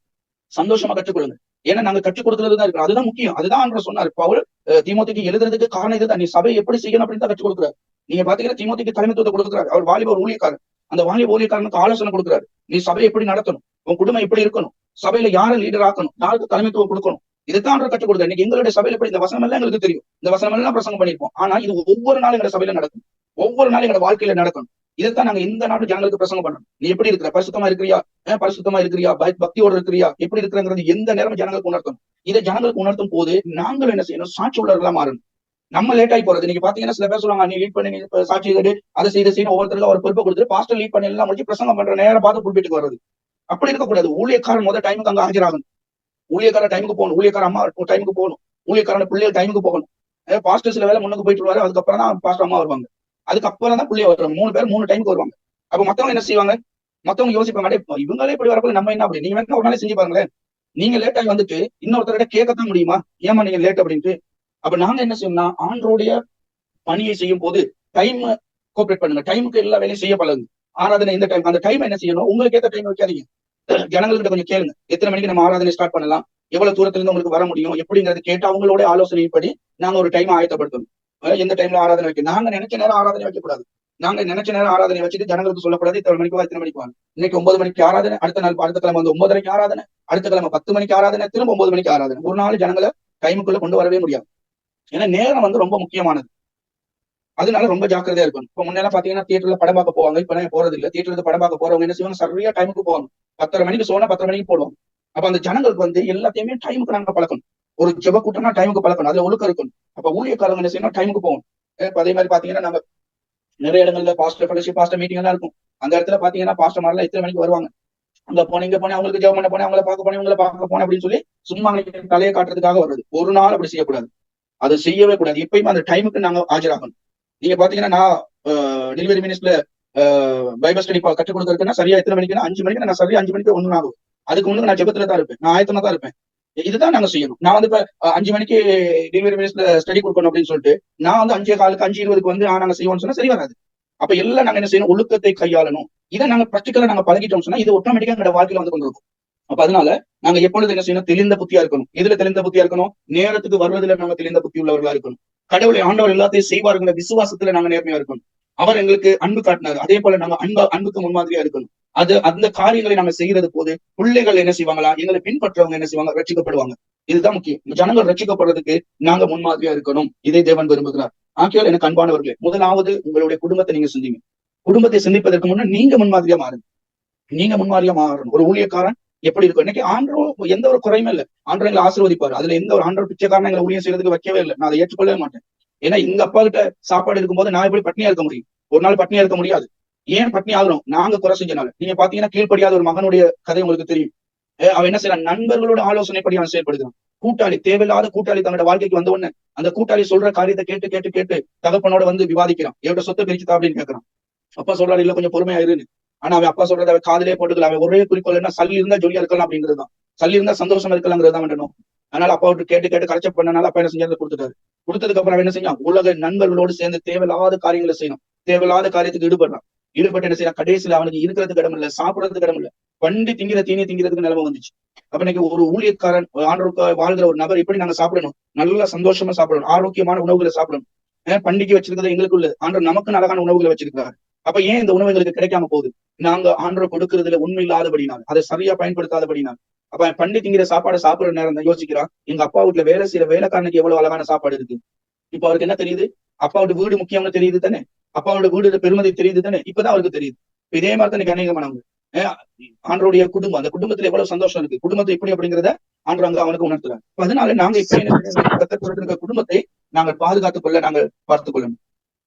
சந்தோஷமா கற்றுக் கொடுங்க. ஏன்னா நாங்க கற்றுக் கொடுக்கறதுதான் இருக்கு. அதுதான் முக்கியம். அதுதான் ஆண்டவர் சொன்னாரு. பவுல் தீமோத்தேயுக்கு எழுதுறதுக்கு காரணம் இதுதான். நீ சபை எப்படி செய்யணும் அப்படின்னு தான் கற்றுக் கொடுக்குறாரு. நீங்க பாத்தீங்கன்னா தீமோத்தேயுக்கு தலைமைத்துவத்தை கொடுக்குறாரு. அவர் வாலிப ஒரு ஊழியக்காரர். அந்த வாலிப ஊழியக்காரனுக்கு ஆலோசனை கொடுக்குறாரு. நீ சபையை எப்படி நடத்தணும், உன் குடும்பம் எப்படி இருக்கணும், சபையில யாரை லீடர் ஆக்கணும், யாருக்கு தலைமைத்துவம் கொடுக்கணும், இதுதான் ஆண்டவர் கற்றுக் கொடுக்குறாரு. இன்னைக்கு எங்களுடைய சபையில எப்படி இந்த வசனம் எல்லாம் எங்களுக்கு தெரியும். இந்த வசனம் எல்லாம் பிரசங்கம் பண்ணிருப்போம். ஆனா இது ஒவ்வொரு நாளும் எங்க சபையில நடக்கும். ஒவ்வொரு நாளும் எங்க வாழ்க்கையில நடக்கணும். இதைத்தான் நாங்க இந்த நாட்டு ஜனங்களுக்கு பிரசங்கம் பண்ணணும். நீ எப்படி இருக்கிற, பரிசுத்தமா இருக்கிறியா, பரிசுத்தமா இருக்கிறியா, பக்தியோட இருக்கிறியா, எப்படி இருக்கிறங்கிறது எந்த நேரம் ஜனங்களுக்கு உணர்த்தணும். இதை ஜனங்களுக்கு உணர்த்தும் போது நாங்கள் என்ன செய்யணும், சாட்சி உள்ளவர்களா மாறணும். நம்ம லேட் ஆகி போறது. நீங்க பாத்தீங்கன்னா சில பேர் சொல்லுவாங்க, நீ லீட் பண்ணி நீ சாட்சி கேட்டு அதை செய்து ஒவ்வொருத்தருக்கு அவர் பொறுப்பை கொடுத்துட்டு பாஸ்டர் லீட் பண்ணி எல்லாம் முடிச்சு பிரசங்கம் பண்ற நேரம் பார்த்து புல்பீட்டுக்கு வர்றது. அப்படி இருக்கக்கூடாது. ஊழியக்காரன் முதல் டைமுக்கு அங்க ஆஜராகணும். ஊழியக்கார டைமுக்கு போகணும். ஊழியக்கார அம்மா டைமுக்கு போகணும். ஊழியக்காரன பிள்ளைகள் டைமுக்கு போகணும். பாஸ்டர் சில வேலை முன்னுக்கு போயிட்டு வருவாரு. அதுக்கப்புறம் தான் பாஸ்டர் அம்மா வருவாங்க. அதுக்கப்புறம் தான் பிள்ளைய வருவாங்க. 3 பேர் 3 டைமுக்கு வருவாங்க. அப்ப மத்தவங்க என்ன செய்வாங்க? மத்தவங்க யோசிப்பாங்க, இவங்களே இப்படி வரப்போ நம்ம என்ன அப்படி. நீங்க வேணா ஒரு நாளே செஞ்சு பாருங்களேன். நீங்க லேட் ஆகி வந்துட்டு இன்னொருத்தர்கிட்ட கேட்கத்தான் முடியுமா, ஏமா நீங்க லேட் அப்படின்ட்டு. அப்ப நாங்க என்ன செய்யணும்னா, ஆண்டருடைய பணியை செய்யும் போது டைம் கோஆபரேட் பண்ணுங்க. டைமுக்கு எல்லா வேலையும் செய்ய பழகுங்க. ஆராதனை இந்த டைம், அந்த டைம் என்ன செய்யணும், உங்களுக்கு ஏற்ற டைம் வைக்காதீங்க. ஜனங்கள்கிட்ட கொஞ்சம் கேளுங்க, எத்தனை மணிக்கு நம்ம ஆராதனை ஸ்டார்ட் பண்ணலாம், எவ்வளவு தூரத்துல இருந்து உங்களுக்கு வர முடியும் எப்படிங்கிறது கேட்டு அவங்களோட ஆலோசனைப்படி நாங்க ஒரு டைம் ஆயத்தப்படுத்தணும். எந்த டைம்ல ஆராதனை வைக்க, நாங்க நினைச்ச நேரம் ஆராதனை வைக்கக்கூடாது. நாங்க நினைச்ச நேரம் ஆராதனை வச்சுட்டு ஜனங்களுக்கு சொல்லக்கூடாது இத்தனை மணிக்கு இத்தனை மணிக்கு வாங்க. இன்னைக்கு 9 மணிக்கு ஆராதனை, அடுத்த நாள் அடுத்த கிழமை வந்து 9:30 ஆராதனை, அடுத்த கிழமை 10 மணிக்கு ஆராதனை, திரும்ப 9 மணிக்கு ஆராதனை. ஒரு நாள் ஜனங்களை டைமுக்குள்ள கொண்டு வரவே முடியாது. ஏன்னா நேரம் வந்து ரொம்ப முக்கியமானது. அதனால ரொம்ப ஜாக்கிரதையா இருக்கணும். இப்ப முன்னெல்லாம் பாத்தீங்கன்னா தியேட்டர்ல படம் பார்க்க போவாங்க. இப்ப நான் போறது இல்லை. தியேட்டர்ல படம் பார்க்க போறவங்க என்ன செய்வாங்க, சரியா டைமுக்கு போவாங்க. 10:30 மணிக்கு சோனா 10:30 மணிக்கு போடுவாங்க. அப்ப அந்த ஜனங்களுக்கு வந்து எல்லாத்தையுமே டைமுக்கு நாங்க பழக்கணும். ஒரு ஜெப கூட்டம்னா டைமுக்கு பழக்கணும். அதுல ஒழுக்கம் இருக்கணும். அப்ப ஊழியக்காரங்க என்ன செய்யணும், டைமுக்கு போகணும். இப்ப அதே மாதிரி பாத்தீங்கன்னா நம்ம நிறைய இடங்கள்ல பாஸ்டர் ஃபெலோஷிப், பாஸ்டர் மீட்டிங் எல்லாம் இருக்கும். அந்த இடத்துல பாத்தீங்கன்னா பாஸ்டர் மாதிரிலாம் எத்தனை மணிக்கு வருவாங்க. அங்க போனீங்க போனேன், அவங்களுக்கு ஜெபம் பண்ண போனேன், அவங்கள பார்க்க போனேன், இவங்களை பார்க்க போனேன் அப்படின்னு சொல்லி சும்மா தலையை காட்டுறதுக்காக வருது. ஒரு நாள் அப்படி செய்யக்கூடாது. அது செய்யவே கூடாது. எப்பயுமே அந்த டைமுக்கு நாங்க ஆஜராகணும். நீங்க பாத்தீங்கன்னா நான் டெலிவரி மினிஸ்ட்ல பைபிள் ஸ்டடி கற்றுக் கொடுக்கறதுன்னா சரியா எத்தனை மணிக்குன்னா 5 மணிக்கு நான் சரியா 5 மணிக்கு 1 ஆகும். அதுக்கு முன்னாடி நான் ஜெபத்துல தான் இருப்பேன், நான் ஆயத்தமா தான் இருப்பேன். இதுதான் நாங்க செய்யணும். நான் வந்து இப்ப 5 மணிக்கு டெலிவரி மினிஸ்ட்ல ஸ்டடி கொடுக்கணும் அப்படின்னு சொல்லிட்டு நான் வந்து 5:15 5:20 வந்து நாங்க செய்வோம்னு சொன்னா சரி வராது. அப்ப எல்லாம் நாங்க என்ன செய்யணும், ஒழுக்கத்தை கையாளணும். இதை நாங்க பிராக்டிகலா நாங்க பழகிட்டோம் சொன்னா இது ஆட்டோமேட்டிக்கா எங்க வாழ்க்கையில வந்து கொண்டிருக்கும். அப்ப அதனால நாங்க எப்பொழுது என்ன செய்யணும், தெளிந்த புத்தியா இருக்கணும். எதுல தெளிந்த புத்தியா இருக்கணும், நேரத்துக்கு வருவதில் நாங்க தெளிந்த புத்தி உள்ளவர்களா இருக்கணும். கடவுளை ஆண்டவர் எல்லாத்தையும் செய்வாருங்கிற விசுவாசத்துல நாங்க நேர்மையா இருக்கணும். அவர் எங்களுக்கு அன்பு காட்டினார், அதே போல நாங்க அன்புக்கு முன்மாதிரியா இருக்கணும். அந்த காரியங்களை நாங்க செய்யறது போது பிள்ளைகள் என்ன செய்வாங்களா, எங்களை பின்பற்றவங்க என்ன செய்வாங்க, ரட்சிக்கப்படுவாங்க. இதுதான் முக்கியம். ஜனங்கள் ரட்சிக்கப்படுறதுக்கு நாங்க முன்மாதிரியா இருக்கணும். இதை தேவன் விரும்புகிறார். ஆகையால் எனக்கு அன்பானவர்களே, முதலாவது உங்களுடைய குடும்பத்தை நீங்க சிந்திங்க. குடும்பத்தை சிந்திப்பதற்கு முன்னாடி நீங்க முன்மாதிரியா மாறுங்க. நீங்க முன்மாதிரியா மாறணும். ஒரு ஊழியக்காரன் எப்படி இருக்கும், இன்னைக்கு ஆண்டவர் எந்த ஒரு குறையுமே இல்லை. ஆண்டவர் எங்களை ஆசீர்வதிப்பாரு. அதுல எந்த ஒரு ஆண்டவர் பிச்சைக்காரன் எங்களை ஊழியம் செய்யறதுக்கு வைக்கவே இல்லை. நான் அதை ஏற்றுக்கொள்ளவே மாட்டேன். ஏன்னா எங்க அப்பா கிட்ட சாப்பாடு இருக்கும்போது நான் எப்படி பட்னியா இருக்க முடியும்? ஒரு நாள் பட்னியா இருக்க முடியாது. ஏன் பட்னி ஆகணும், நாங்க குறை செஞ்சனால. நீங்க பாத்தீங்கன்னா கீழ்ப்படியாத ஒரு மகனுடைய கதை உங்களுக்கு தெரியும். அவன் என்ன செய்யறான், நண்பர்களோட ஆலோசனைப்படி அவன் செயல்படுகிறான். கூட்டாளி, தேவையில்லாத கூட்டாளி தன்னோட வாழ்க்கைக்கு வந்த உடனே அந்த கூட்டாளி சொல்ற காரியத்தை கேட்டு கேட்டு கேட்டு தகப்பனோட வந்து விவாதிக்கிறான். எவ்வளவு சொத்தை பிரிச்சுதா அப்படின்னு கேட்கறான். அப்பா சொல்றாரு, இல்ல கொஞ்சம் பொறுமையா இருன்னு. ஆனா அவன் அப்பா சொல்றத அவன் காதலே போட்டுக்கலாம். அவன் ஒரே குறிக்கோள் என்ன, சல்லி இருந்தா ஜொலியா இருக்கலாம் அப்படிங்கிறது தான். சல்லி இருந்தா சந்தோஷமா இருக்கலாங்கிறது தான் வேணும். அதனால அப்பா விட்டு கேட்டு கேட்டு கரெக்ட் பண்ணனால அப்பா என்ன செஞ்சாரு, கொடுத்துட்டாரு. கொடுத்ததுக்கு அப்புறம் என்ன செஞ்சான், உலக நண்பர்களோடு சேர்ந்து தேவையில்லாத காரியங்களை செய்யணும். தேவையில்லாத காரியத்துக்கு ஈடுபட்டு என்ன செய்யலாம், கடைசியில அவனுக்கு இருக்கிறதுக்கு இடம் இல்லை, சாப்பிடறதுக்கு இடம் இல்லை, வண்டி திங்கிற தீனி திங்கிறதுக்கு நிலைமை வந்துச்சு. அப்ப இன்னைக்கு ஒரு ஊழியக்காரன் ஆண்டவருக்கு வாழ்கிற ஒரு நபர் எப்படி நாங்க சாப்பிடணும், நல்லா சந்தோஷமா சாப்பிடணும், ஆரோக்கியமான உணவுகளை சாப்பிடணும். பண்டிகை வச்சிருக்கிறது எங்களுக்குள்ள ஆண்டவர் நமக்கு அழகான உணவுகளை வச்சிருக்கிறாரு. அப்ப ஏன் இந்த உணவு எங்களுக்கு கிடைக்காம போகுது, நாங்க ஆண்டவர் கொடுக்கறதுல உண்மை இல்லாதபடினால், அதை சரியா பயன்படுத்தாதபடினால். அப்ப பண்டி திங்கிற சாப்பாடு சாப்பிடுற நேரம் தான் யோசிக்கிறான், எங்க அப்பா வீட்டுல வேலை செய்யற வேலைக்காரனுக்கு எவ்வளவு அழகான சாப்பாடு இருக்கு. இப்ப அவருக்கு என்ன தெரியுது, அப்பாவோட வீடு முக்கியம்னு தெரியுது தானே, அப்பாவோட வீடு பெருமதி தெரியுது தானே, இப்பதான் அவருக்கு தெரியுது. இதே மாதிரி தான் அநேகமானவங்க ஆண்டருடைய குடும்பம், அந்த குடும்பத்துல எவ்வளவு சந்தோஷம் இருக்கு, குடும்பத்தை எப்படி அப்படிங்கிறத ஆண்டவர் அங்க அவனுக்கு உணர்த்துறாங்க. அதனால நாங்க இப்ப குடும்பத்தை நாங்கள் பாதுகாத்துக் கொள்ள நாங்கள் பார்த்துக் கொள்ளணும்.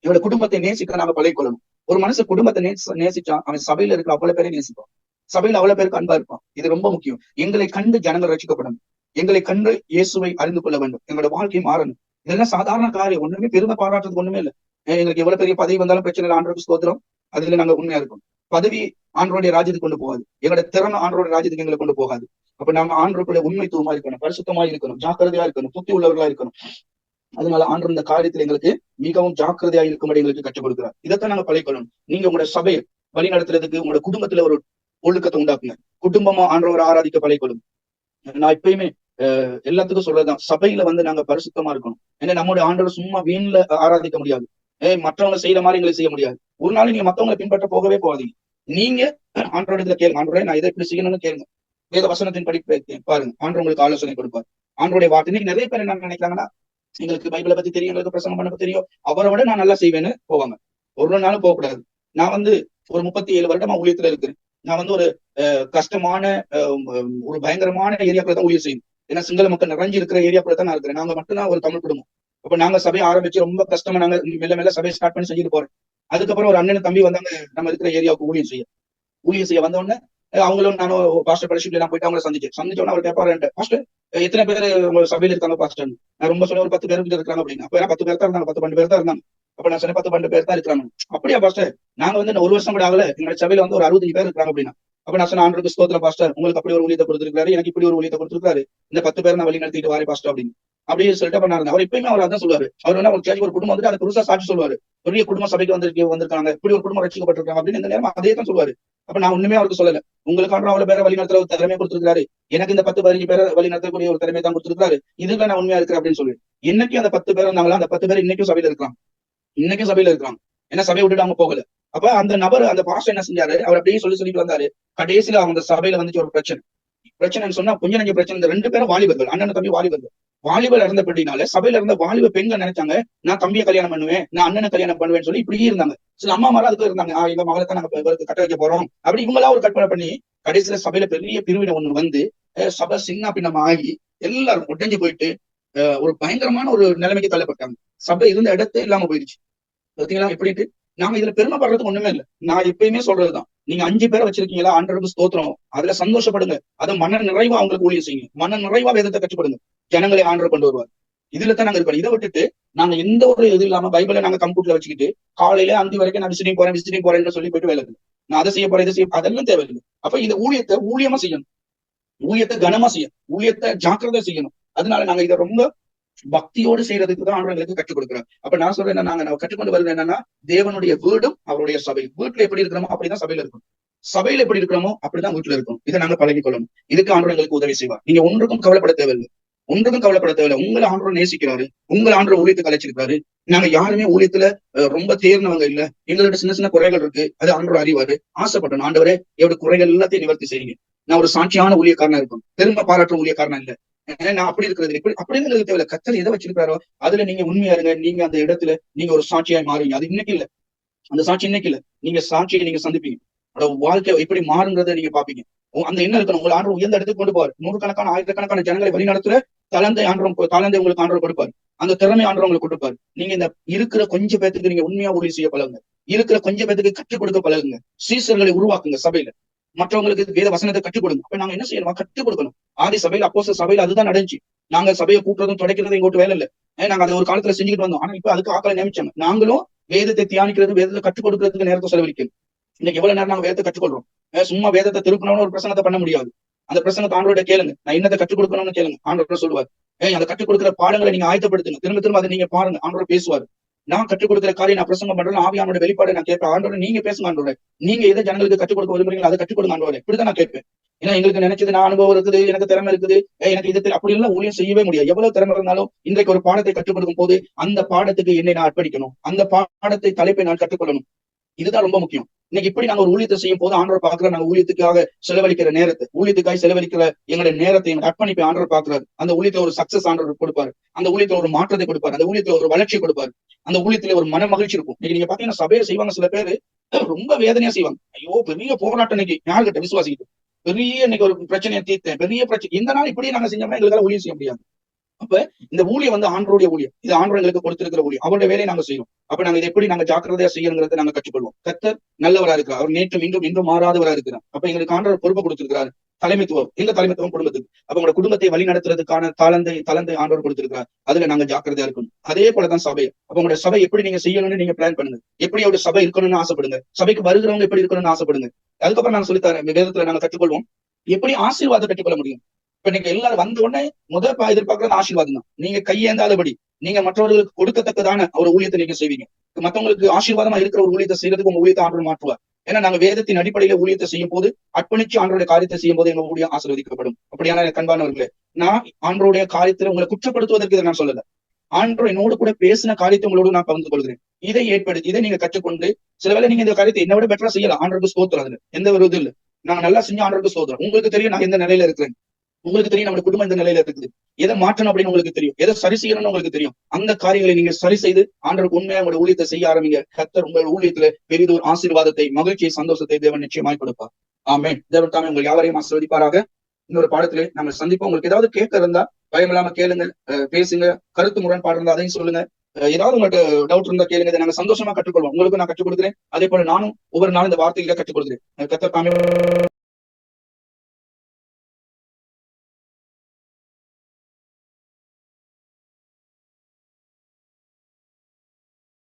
இவரோட குடும்பத்தை நேசிக்க நாங்க பழகிக்கொள்ளணும். ஒரு மனுஷன் குடும்பத்தை நேசிச்சா அவன் சபையில இருக்கிற அவ்வளவு பேரையும் நேசிப்பான். சபையில அவ்வளவு பேருக்கு அன்பா இருப்பான். இது ரொம்ப முக்கியம். எங்களை கண்டு ஜனங்கள் ரட்சிக்கப்படணும். எங்களை கண்டு இயேசுவை அறிந்து கொள்ள வேண்டும். எங்களோட வாழ்க்கை மாறணும். இதெல்லாம் சாதாரண காரியம். ஒண்ணுமே பெருமை பாராட்டுறதுக்கு ஒண்ணுமே இல்லை. எங்களுக்கு எவ்வளவு பெரிய பதவி வந்தாலும் பிரச்சனை இல்லை. ஆண்டவருக்கு ஸ்தோத்திரம். அதுல நாங்க உண்மையா இருக்கோம். பதவி ஆண்டவருடைய ராஜ்யத்துக்கு கொண்டு போகாது. எங்களோட திறமை ஆண்டவருடைய ராஜ்யத்துக்கு எங்களை கொண்டு போகாது. அப்ப நாம ஆண்டவருடைய உண்மைத்துவமா இருக்கணும், பரிசுத்தமா இருக்கணும், ஜாக்கிரதையா இருக்கணும், புத்தி உள்ளவர்களா இருக்கணும். அதனால ஆண்டவர் இந்த காரியத்துல எங்களுக்கு மிகவும் ஜாக்கிரதையா இருக்கும்படி எங்களுக்கு கற்றுக் கொடுக்கிறார். இதைத்தான் நாங்க பழக்கணும். நீங்க உங்களோட சபையை வழி நடத்துறதுக்கு உங்களோட குடும்பத்துல ஒரு ஒழுக்கத்தை உண்டாக்குங்க. குடும்பமா ஆண்டவரை ஆராதிக்க பழக்கொள்ளுங்க. நான் எப்பயுமே எல்லாத்துக்கும் சொல்றதுதான், சபையில வந்து நாங்க பரிசுத்தமா இருக்கணும். ஏன்னா நம்மளுடைய ஆண்டவர் சும்மா வீண்ல ஆராதிக்க முடியாது. மற்றவங்க செய்யற மாதிரி எங்களை செய்ய முடியாது. ஒரு நாள் நீங்க மத்தவங்களை பின்பற்ற போகவே போகாதீங்க. நீங்க ஆண்டவரிடத்துல கேளுங்க, ஆண்டவரே நான் இதை எப்படி செய்யணும்னு கேளுங்க. வேத வசனத்தின் படி பாருங்க, ஆண்டவர் உங்களுக்கு ஆலோசனை கொடுப்பார். ஆண்டவருடைய வார்த்தை. இன்னைக்கு நிறைய பேர் என்ன நினைக்கிறாங்கன்னா, எங்களுக்கு பைபிளை பத்தி தெரியும், எங்களுக்கு பிரசங்கம் பண்ண தெரியும், அவரை விட நான் நல்லா செய்வேன்னு போவாங்க. ஒரு நாளும் போகக்கூடாது. நான் வந்து ஒரு 37 வருடமா ஊழியத்துல இருக்கிறேன். நான் வந்து ஒரு கஷ்டமான ஒரு பயங்கரமான ஏரியாக்குள்ள தான் ஊழியம் செய்யணும். ஏன்னா சிங்கள மக்கள் நிறைஞ்சு இருக்கிற ஏரியாக்குள்ள தான் நான் இருக்கிறேன். நாங்க மட்டும்தான் ஒரு தமிழ் குடும்பம். அப்ப நாங்க சபையை ஆரம்பிச்சு ரொம்ப கஷ்டமா நாங்க மெல்ல மெல்ல சபையை ஸ்டார்ட் பண்ணி செஞ்சுட்டு போறோம். அதுக்கப்புறம் ஒரு அண்ணன் தம்பி வந்தாங்க நம்ம இருக்கிற ஏரியாவுக்கு ஊழியம் செய்ய வந்த உடனே அவங்களும் நானும் பாஸ்டர் பரிசுல நான் போயிட்டு அவங்களை சந்திச்சோன்னா அவர் கேட்பாரு, பாஸ்டர் எத்தனை பேர் உங்க சபையில இருக்காங்க பாஸ்டர்? நான் ரொம்ப சொல்ல ஒரு 10 பேருக்கு இருக்காங்க அப்படின்னு. அப்ப 10 பேர் தான் இருந்தாங்க, 10-12 பேர் தான் இருந்தாங்க. அப்ப நான் சொன்ன 10-12 பேர் தான் இருக்காங்க. அப்படியா பாஸ்டர்? நாங்க வந்து 1 வருஷம் கூட ஆகல, எங்க சபையில வந்து ஒரு 65 பேர் இருக்காங்க அப்படின்னா. அப்ப நான் சொன்ன, ஆண்டவருக்கு ஸ்தோத்திரம் பாஸ்டர், உங்களுக்கு அப்படி ஒரு ஊழியத்தை கொடுத்திருக்காரு, எனக்கு இப்படி ஒரு ஊழியத்தை கொடுத்திருக்காரு, இந்த 10 பேர் நான் வழி நடத்திட்டு வாரே பாஸ்டர் அப்படின்னு அப்படியே சொல்லிட்டு பண்ணாரு. அவர் எப்பயுமே அவர் அதான் சொல்லுவாரு. அவர் வந்து ஒரு சேர்ச்சி ஒரு குடும்பம் வந்து அதை புதுசா சாட்சி சொல்லுவாரு. பெரிய குடும்ப சபைக்கு வந்திருக்காங்க, இப்படி ஒரு குடும்பம் ரட்சிக்கப்பட்டிருக்காங்க அப்படின்னு இந்த நேரம் அதே தான் சொல்லுவாரு. அப்ப நான் ஒண்ணுமே அவருக்கு சொல்லல. உங்களுக்கான அவ்வளவு பேரை வழி நடத்துற ஒரு திறமை கொடுத்திருக்காரு, எனக்கு இந்த 10-15 பேரை வழி நடத்தக்கூடிய ஒரு திறமை தான் கொடுத்திருக்காரு, இதுல நான் உண்மையா இருக்கிறேன் அப்படின்னு சொல்லி இன்னைக்கு அந்த 10 பேர் இருந்தாங்களா, அந்த 10 பேர் இன்னைக்கும் சபையில இருக்காங்க. ஏன்னா சபையை விட்டுட்டு அவங்க போகல. அப்ப அந்த நபர் அந்த பாஸ்டர் என்ன செஞ்சாரு, அவர் அப்படியே சொல்லிட்டு வந்தாரு. கடைசியில அவங்க சபையில வந்துச்சு ஒரு பிரச்சனைன்னு சொன்னா கொஞ்சம் நெஞ்ச பிரச்சனை. இந்த 2 பேரும் வாலிபர்கள், அண்ணன் தம்பி வாலிபர் இறந்தபடினால சபையில இருந்த வாலிப பெண்கள் நினைச்சாங்க, நான் தம்பியை கல்யாணம் பண்ணுவேன், நான் அண்ணனை கல்யாணம் பண்ணுவேன்னு சொல்லி இப்படியே இருந்தாங்க. சில அம்மா மாரும் அதுக்கு இருந்தாங்க, எங்க மகளை தான் நாங்க கட்ட வைக்க போறோம் அப்படி இவங்களா ஒரு கற்பனை பண்ணி கடைசியில சபையில பெரிய பிரிவினை ஒண்ணு வந்து சபை சின்ன பின்னமா ஆகி எல்லாரும் உடைஞ்சு போயிட்டு ஒரு பயங்கரமான ஒரு நிலைமைக்கு தள்ளப்பட்டாங்க. சபை இருந்த இடத்தே இல்லாம போயிடுச்சு. பார்த்தீங்களா எப்படிட்டு? நாங்க இதுல பெருமைப்படுறதுக்கு ஒண்ணுமே இல்லை. நான் எப்பயுமே சொல்றதுதான், நீங்க 5 பேரை வச்சிருக்கீங்களா, ஆண்டவருக்கு ஸ்தோத்திரம், அதுல சந்தோஷப்படுங்க. அதை மன நிறைவா அவங்களுக்கு ஊழியம் செய்யுங்க, மன நிறைவா வேதத்தை கற்றுப்படுங்க, ஜனங்களை ஆண்டவர் கொண்டு வருவார். இதுல தான் நாங்க இருக்கோம். இதை விட்டுட்டு நாங்க எந்த ஒரு இது இல்லாம பைபிளை நாங்க கம்ப்யூட்டர்ல வச்சுக்கிட்டு காலையில 5 வரைக்கும் நான் விசிட்டிங் போறேன்னு சொல்லி போயிட்டு வேலை நான் அதை செய்ய போறேன் இதை செய்ய, அதெல்லாம் தேவையில்லை. அப்ப இந்த ஊழியத்தை ஊழியமா செய்யணும், ஊழியத்தை கனமா செய்யணும், ஊழியத்தை ஜாக்கிரதை செய்யணும். அதனால நாங்க இதை ரொம்ப பக்தியோடு செய்யறதுக்கு தான் ஆண்டவர்களுக்கு கற்றுக் கொடுக்குறோம். அப்ப நான் சொல்றேன், நாங்க கற்றுக்கொண்டு வருது என்னன்னா, தேவனுடைய வீடும் அவருடைய சபை. வீட்டுல எப்படி இருக்கிறோமோ அப்படிதான் சபையில இருக்கும், சபையில எப்படி இருக்கிறோமோ அப்படிதான் வீட்டுல இருக்கும். இதை நாங்க பழகிக் கொள்ளணும். இதுக்கு ஆண்டவர்களுக்கு உதவி செய்வார். நீங்க ஒன்றுக்கும் கவலைப்பட தேவையில்லை, உங்களை ஆண்டவர் நேசிக்கிறாரு, உங்களை ஆண்டவர் ஊழியத்துக்கு அழைச்சிருக்காரு. நாங்க யாருமே ஊழியத்துல ரொம்ப தேர்ந்தவங்க இல்ல, எங்களோட சின்ன சின்ன குறைகள் இருக்கு, அது ஆண்டவர் அறிவாரு. ஆசைப்பட்டோம், ஆண்டவரே என்னோட குறைகள் எல்லாத்தையும் நிவர்த்தி செய்யுங்க. நான் ஒரு சாட்சியான ஊழியக்காரனா இருக்கும், பெருமை பாராட்டும் ஊழியக்காரனா இல்ல, நான் அப்படி இருக்கிறது அப்படின்னு தேவையில்ல. கத்தர் எதை வச்சிருக்காரோ அதுல நீங்க உண்மையா இருங்க. நீங்க அந்த இடத்துல நீங்க ஒரு சாட்சியா மாறுவீங்க. அது இன்னைக்கு இல்ல, அந்த சாட்சி இன்னைக்கு இல்ல, நீங்க சாட்சியை நீங்க சந்திப்பீங்க. வாழ்க்கை எப்படி மாறுங்கிறத நீங்க பாப்பீங்க. அந்த என்ன இருக்கணும், உங்களை ஆண்டவர் உயர்ந்த இடத்துக்கு கொண்டு போவார். 100கணக்கான 1000கணக்கான ஜனங்களை வழி நடத்துற தாளந்தை உங்களுக்கு ஆண்டவர் கொடுப்பாரு, அந்த திறமை ஆண்டவர் உங்களுக்கு கொடுப்பாரு. நீங்க இந்த இருக்கிற கொஞ்சம் பேத்துக்கு நீங்க உண்மையா ஊழியம் செய்ய பழகுங்க, இருக்கிற கொஞ்சம் பேத்துக்கு கற்றுக் கொடுக்க பழகுங்க, சீசர்களை உருவாக்குங்க. சபையில மற்றவங்களுக்கு வேத வசனத்தை கற்றுக் கொடுங்க. அப்ப நாங்க என்ன செய்யணும், கற்றுக் கொடுக்கணும். ஆதி சபையில அப்போஸ்தலர் சபையில அதுதான் நடந்துச்சு. நாங்க சபையை கூட்டுறதும் துடைக்கிறதும் எங்கோட்டு வேலை இல்லை. நாங்க அதை ஒரு காலத்துல செஞ்சுக்கிட்டு வந்தோம். ஆனா இப்ப அதுக்கு ஆக்களை நியமிச்சாங்க. நாங்களும் வேதத்தை தியானிக்கிறது, வேதத்தை கற்றுக் கொடுக்கறதுக்கு நேரத்தை செலவழிக்கணும். இன்னைக்கு எவ்வளவு நேரம் நாங்க வேதத்தை கற்றுக்கொள்றோம். சும்மா வேதத்தை திருப்பணும்னு ஒரு பிரசங்கத்தை பண்ண முடியாது. அந்த பிரசங்கத்தை ஆண்டவரோட கேளுங்க, நான் என்னத்தை கற்றுக் கொடுக்கணும்னு கேளுங்க. ஆண்டவர் சொல்லுவார், அந்த கற்றுக் கொடுக்குற பாடங்களை நீங்க ஆயத்தப்படுத்துங்க, திரும்ப அதை நீங்க பாருங்க. ஆண்டவர் பேசுவார். நான் கற்றுக் கொடுக்குற காரியம் நான் பிரசங்கம் பண்றேன், ஆவியானோட வெளிப்பாடு நான் கேட்பேன். ஆண்டோட நீங்க பேசுங்க, ஆண்டோட நீங்க எதை ஜனங்களுக்கு கற்றுக் கொடுக்க விரும்புறீங்களோ அதை கற்றுக் கொடுங்க ஆண்டோட, இப்படிதான் நான் கேட்பேன். ஏன்னா எங்களுக்கு நினைச்சது, நான் அனுபவம் இருக்குது, எனக்கு திறமை இருக்குது, எனக்கு இது அப்படி எல்லாம் ஊழியம் செய்யவே முடியாது. எவ்வளவு திறமை இருந்தாலும் இன்றைக்கு ஒரு பாடத்தை கற்றுக் கொடுக்கும் போது அந்த பாடத்துக்கு என்னை நான் அர்ப்பணிக்கணும், அந்த பாடத்தை தலைப்பை நான் கற்றுக்கொள்ளணும். இதுதான் ரொம்ப முக்கியம். இன்னைக்கு இப்படி நாங்க ஒரு ஊழியத்தை செய்யும் போது ஆண்டவர் பாக்குற, நாங்க ஊழியத்துக்காக செலவழிக்கிற நேரத்தை, ஊழியத்துக்காக செலவழிக்கிற எங்களுடைய நேரத்தை, எங்க அர்ப்பணிப்பை ஆண்டவர் பாக்குறாரு. அந்த ஊழியத்துல ஒரு சக்சஸ் ஆண்டவர் கொடுப்பாரு, அந்த ஊழியத்துல ஒரு மாற்றத்தை கொடுப்பாரு, அந்த ஊழியத்துல ஒரு வளர்ச்சி கொடுப்பாரு, அந்த ஊழியத்துல ஒரு மன மகிழ்ச்சி இருக்கும். இன்னைக்கு நீங்க பாத்தீங்கன்னா சபையை செய்வாங்க, சில பேரு ரொம்ப வேதனையா செய்வாங்க. ஐயோ பெரிய போராட்டம் இன்னைக்கு யாருகிட்ட, விசுவாசிக்கிட்டு பெரிய இன்னைக்கு ஒரு பிரச்சனையை தீர்த்தேன், பெரிய பிரச்சனை. இந்த நாள் இப்படியே நாங்க செஞ்சோம்னா எங்களுக்காக ஊழியம் செய்ய முடியாது. அப்ப இந்த ஊழியம் வந்து ஆண்டருடைய ஊழியம், இது ஆண்டவர் எங்களுக்கு கொடுத்திருக்கிற ஊழியம், அவருடைய வேலையை நாங்க செய்யறோம். அப்ப நாங்க இதை எப்படி நாங்க ஜாக்கிரதையா செய்யணுங்கிறத நாங்க கற்றுக்கொள்வோம். கர்த்தர் நல்லவரா இருக்கிறார், அவர் நேற்றும் இன்றும் மாறாதவரா இருக்கிறார். அப்ப எங்களுக்கு ஆண்டவர் பொறுப்பை கொடுத்திருக்கிறார், தலைமைத்துவம். எங்க தலைமைத்துவம்? குடும்பத்துக்கு. அப்ப உங்களோட குடும்பத்தை வழி நடத்துறதுக்கான தளந்தை ஆண்டவர் கொடுத்திருக்கிறார், அதுல நாங்க ஜாக்கிரதையா இருக்கணும். அதே போலதான் சபை. அப்ப உங்களோட சபை எப்படி நீங்க செய்யணும்னு நீங்க பிளான் பண்ணுங்க. எப்படி ஒரு சபை இருக்கணும்னு ஆசைப்படுங்க, சபைக்கு வருகிறவங்க எப்படி இருக்கணும்னு ஆசைப்படுங்க. அதுக்கப்புறம் நாங்க சொல்லித்தரேன், வேதத்துல நாங்க கற்றுக்கொள்வோம் எப்படி ஆசீர்வாதம் கற்றுக்கொள்ள முடியும். இப்ப நீங்க எல்லாரும் வந்த உடனே எதிர்பார்க்கறது ஆசீர்வாதம் தான். நீங்க கையேந்தாதபடி நீங்க மற்றவர்களுக்கு கொடுக்கத்தக்கதான ஒரு ஊழியத்தை நீங்க செய்வீங்க. மற்றவங்களுக்கு ஆசீர்வாதமா இருக்கிற ஒரு ஊழியத்தை செய்யறதுக்கு உங்க ஊழியத்தை ஆண்டவர் மாற்றுவார். ஏன்னா நாங்க வேதத்தின் அடிப்படையில ஊழியத்தை செய்யும் போது, அர்ப்பணிச்சு ஆண்டருடைய காரியத்தை செய்யும் போது எங்க ஊழியம் ஆசீர்வதிக்கப்படும். அப்படியான கண்பானவர்களே, நான் ஆண்டருடைய காரியத்துல உங்களை குற்றப்படுத்துவதற்கு இதை நான் சொல்லல. ஆண்டவர் என்னோடு கூட பேசின காரியத்தை உங்களோடு நான் பகிர்ந்து கொள்கிறேன். இதை நீங்க கற்றுக்கொண்டு, சிலவேளை நீங்க இந்த காரியத்தை என்னை விட பெட்டரா செய்யலாம். ஆண்டருக்கு ஸ்தோத்திரம், அதுல எந்த ஒரு இது இல்லை. நான் நல்லா செஞ்சு ஆண்டருக்கு ஸ்தோத்திரம். உங்களுக்கு தெரியும் நான் எந்த நிலையில இருக்கிறேன், உங்களுக்கு தெரியும் நம்ம குடும்பம் இந்த நிலையில இருக்குது, எதை மாற்றணும் அப்படின்னு உங்களுக்கு தெரியும், எதை சரி செய்யணும்னு உங்களுக்கு தெரியும். அந்த காரியங்களை நீங்க சரி செய்து ஆண்டவருக்கு உண்மையா உங்களுடைய ஊழியத்தை செய்ய ஆரம்பிங்க. கர்த்தர் உங்கள் ஊழியத்துல பெரிதொரு ஆசீர்வாதத்தை, மகிழ்ச்சியை, சந்தோஷத்தை தேவன் நிச்சயமாய் கொடுப்பார். ஆமென். தேவன் தாமே உங்கள் யாவரையும் ஆசீர்வதிப்பாராக. இன்னொரு பாடத்திலே நம்ம சந்திப்போம். உங்களுக்கு ஏதாவது கேட்க இருந்தா பயம் இல்லாம கேளுங்க, பேசுங்க. கருத்து முரண்பாடு இருந்தா அதையும் சொல்லுங்க. ஏதாவது உங்களுக்கு டவுட் இருந்தா கேளுங்க. இதை நாங்க சந்தோஷமா கற்றுக்கொள்வோம். உங்களுக்கு நான் கற்றுக் கொடுக்குறேன், அதே போல நானும் ஒவ்வொரு நாளும் இந்த வார்த்தைகளை கற்றுக் கொடுக்குறேன். கர்த்தர் தாமே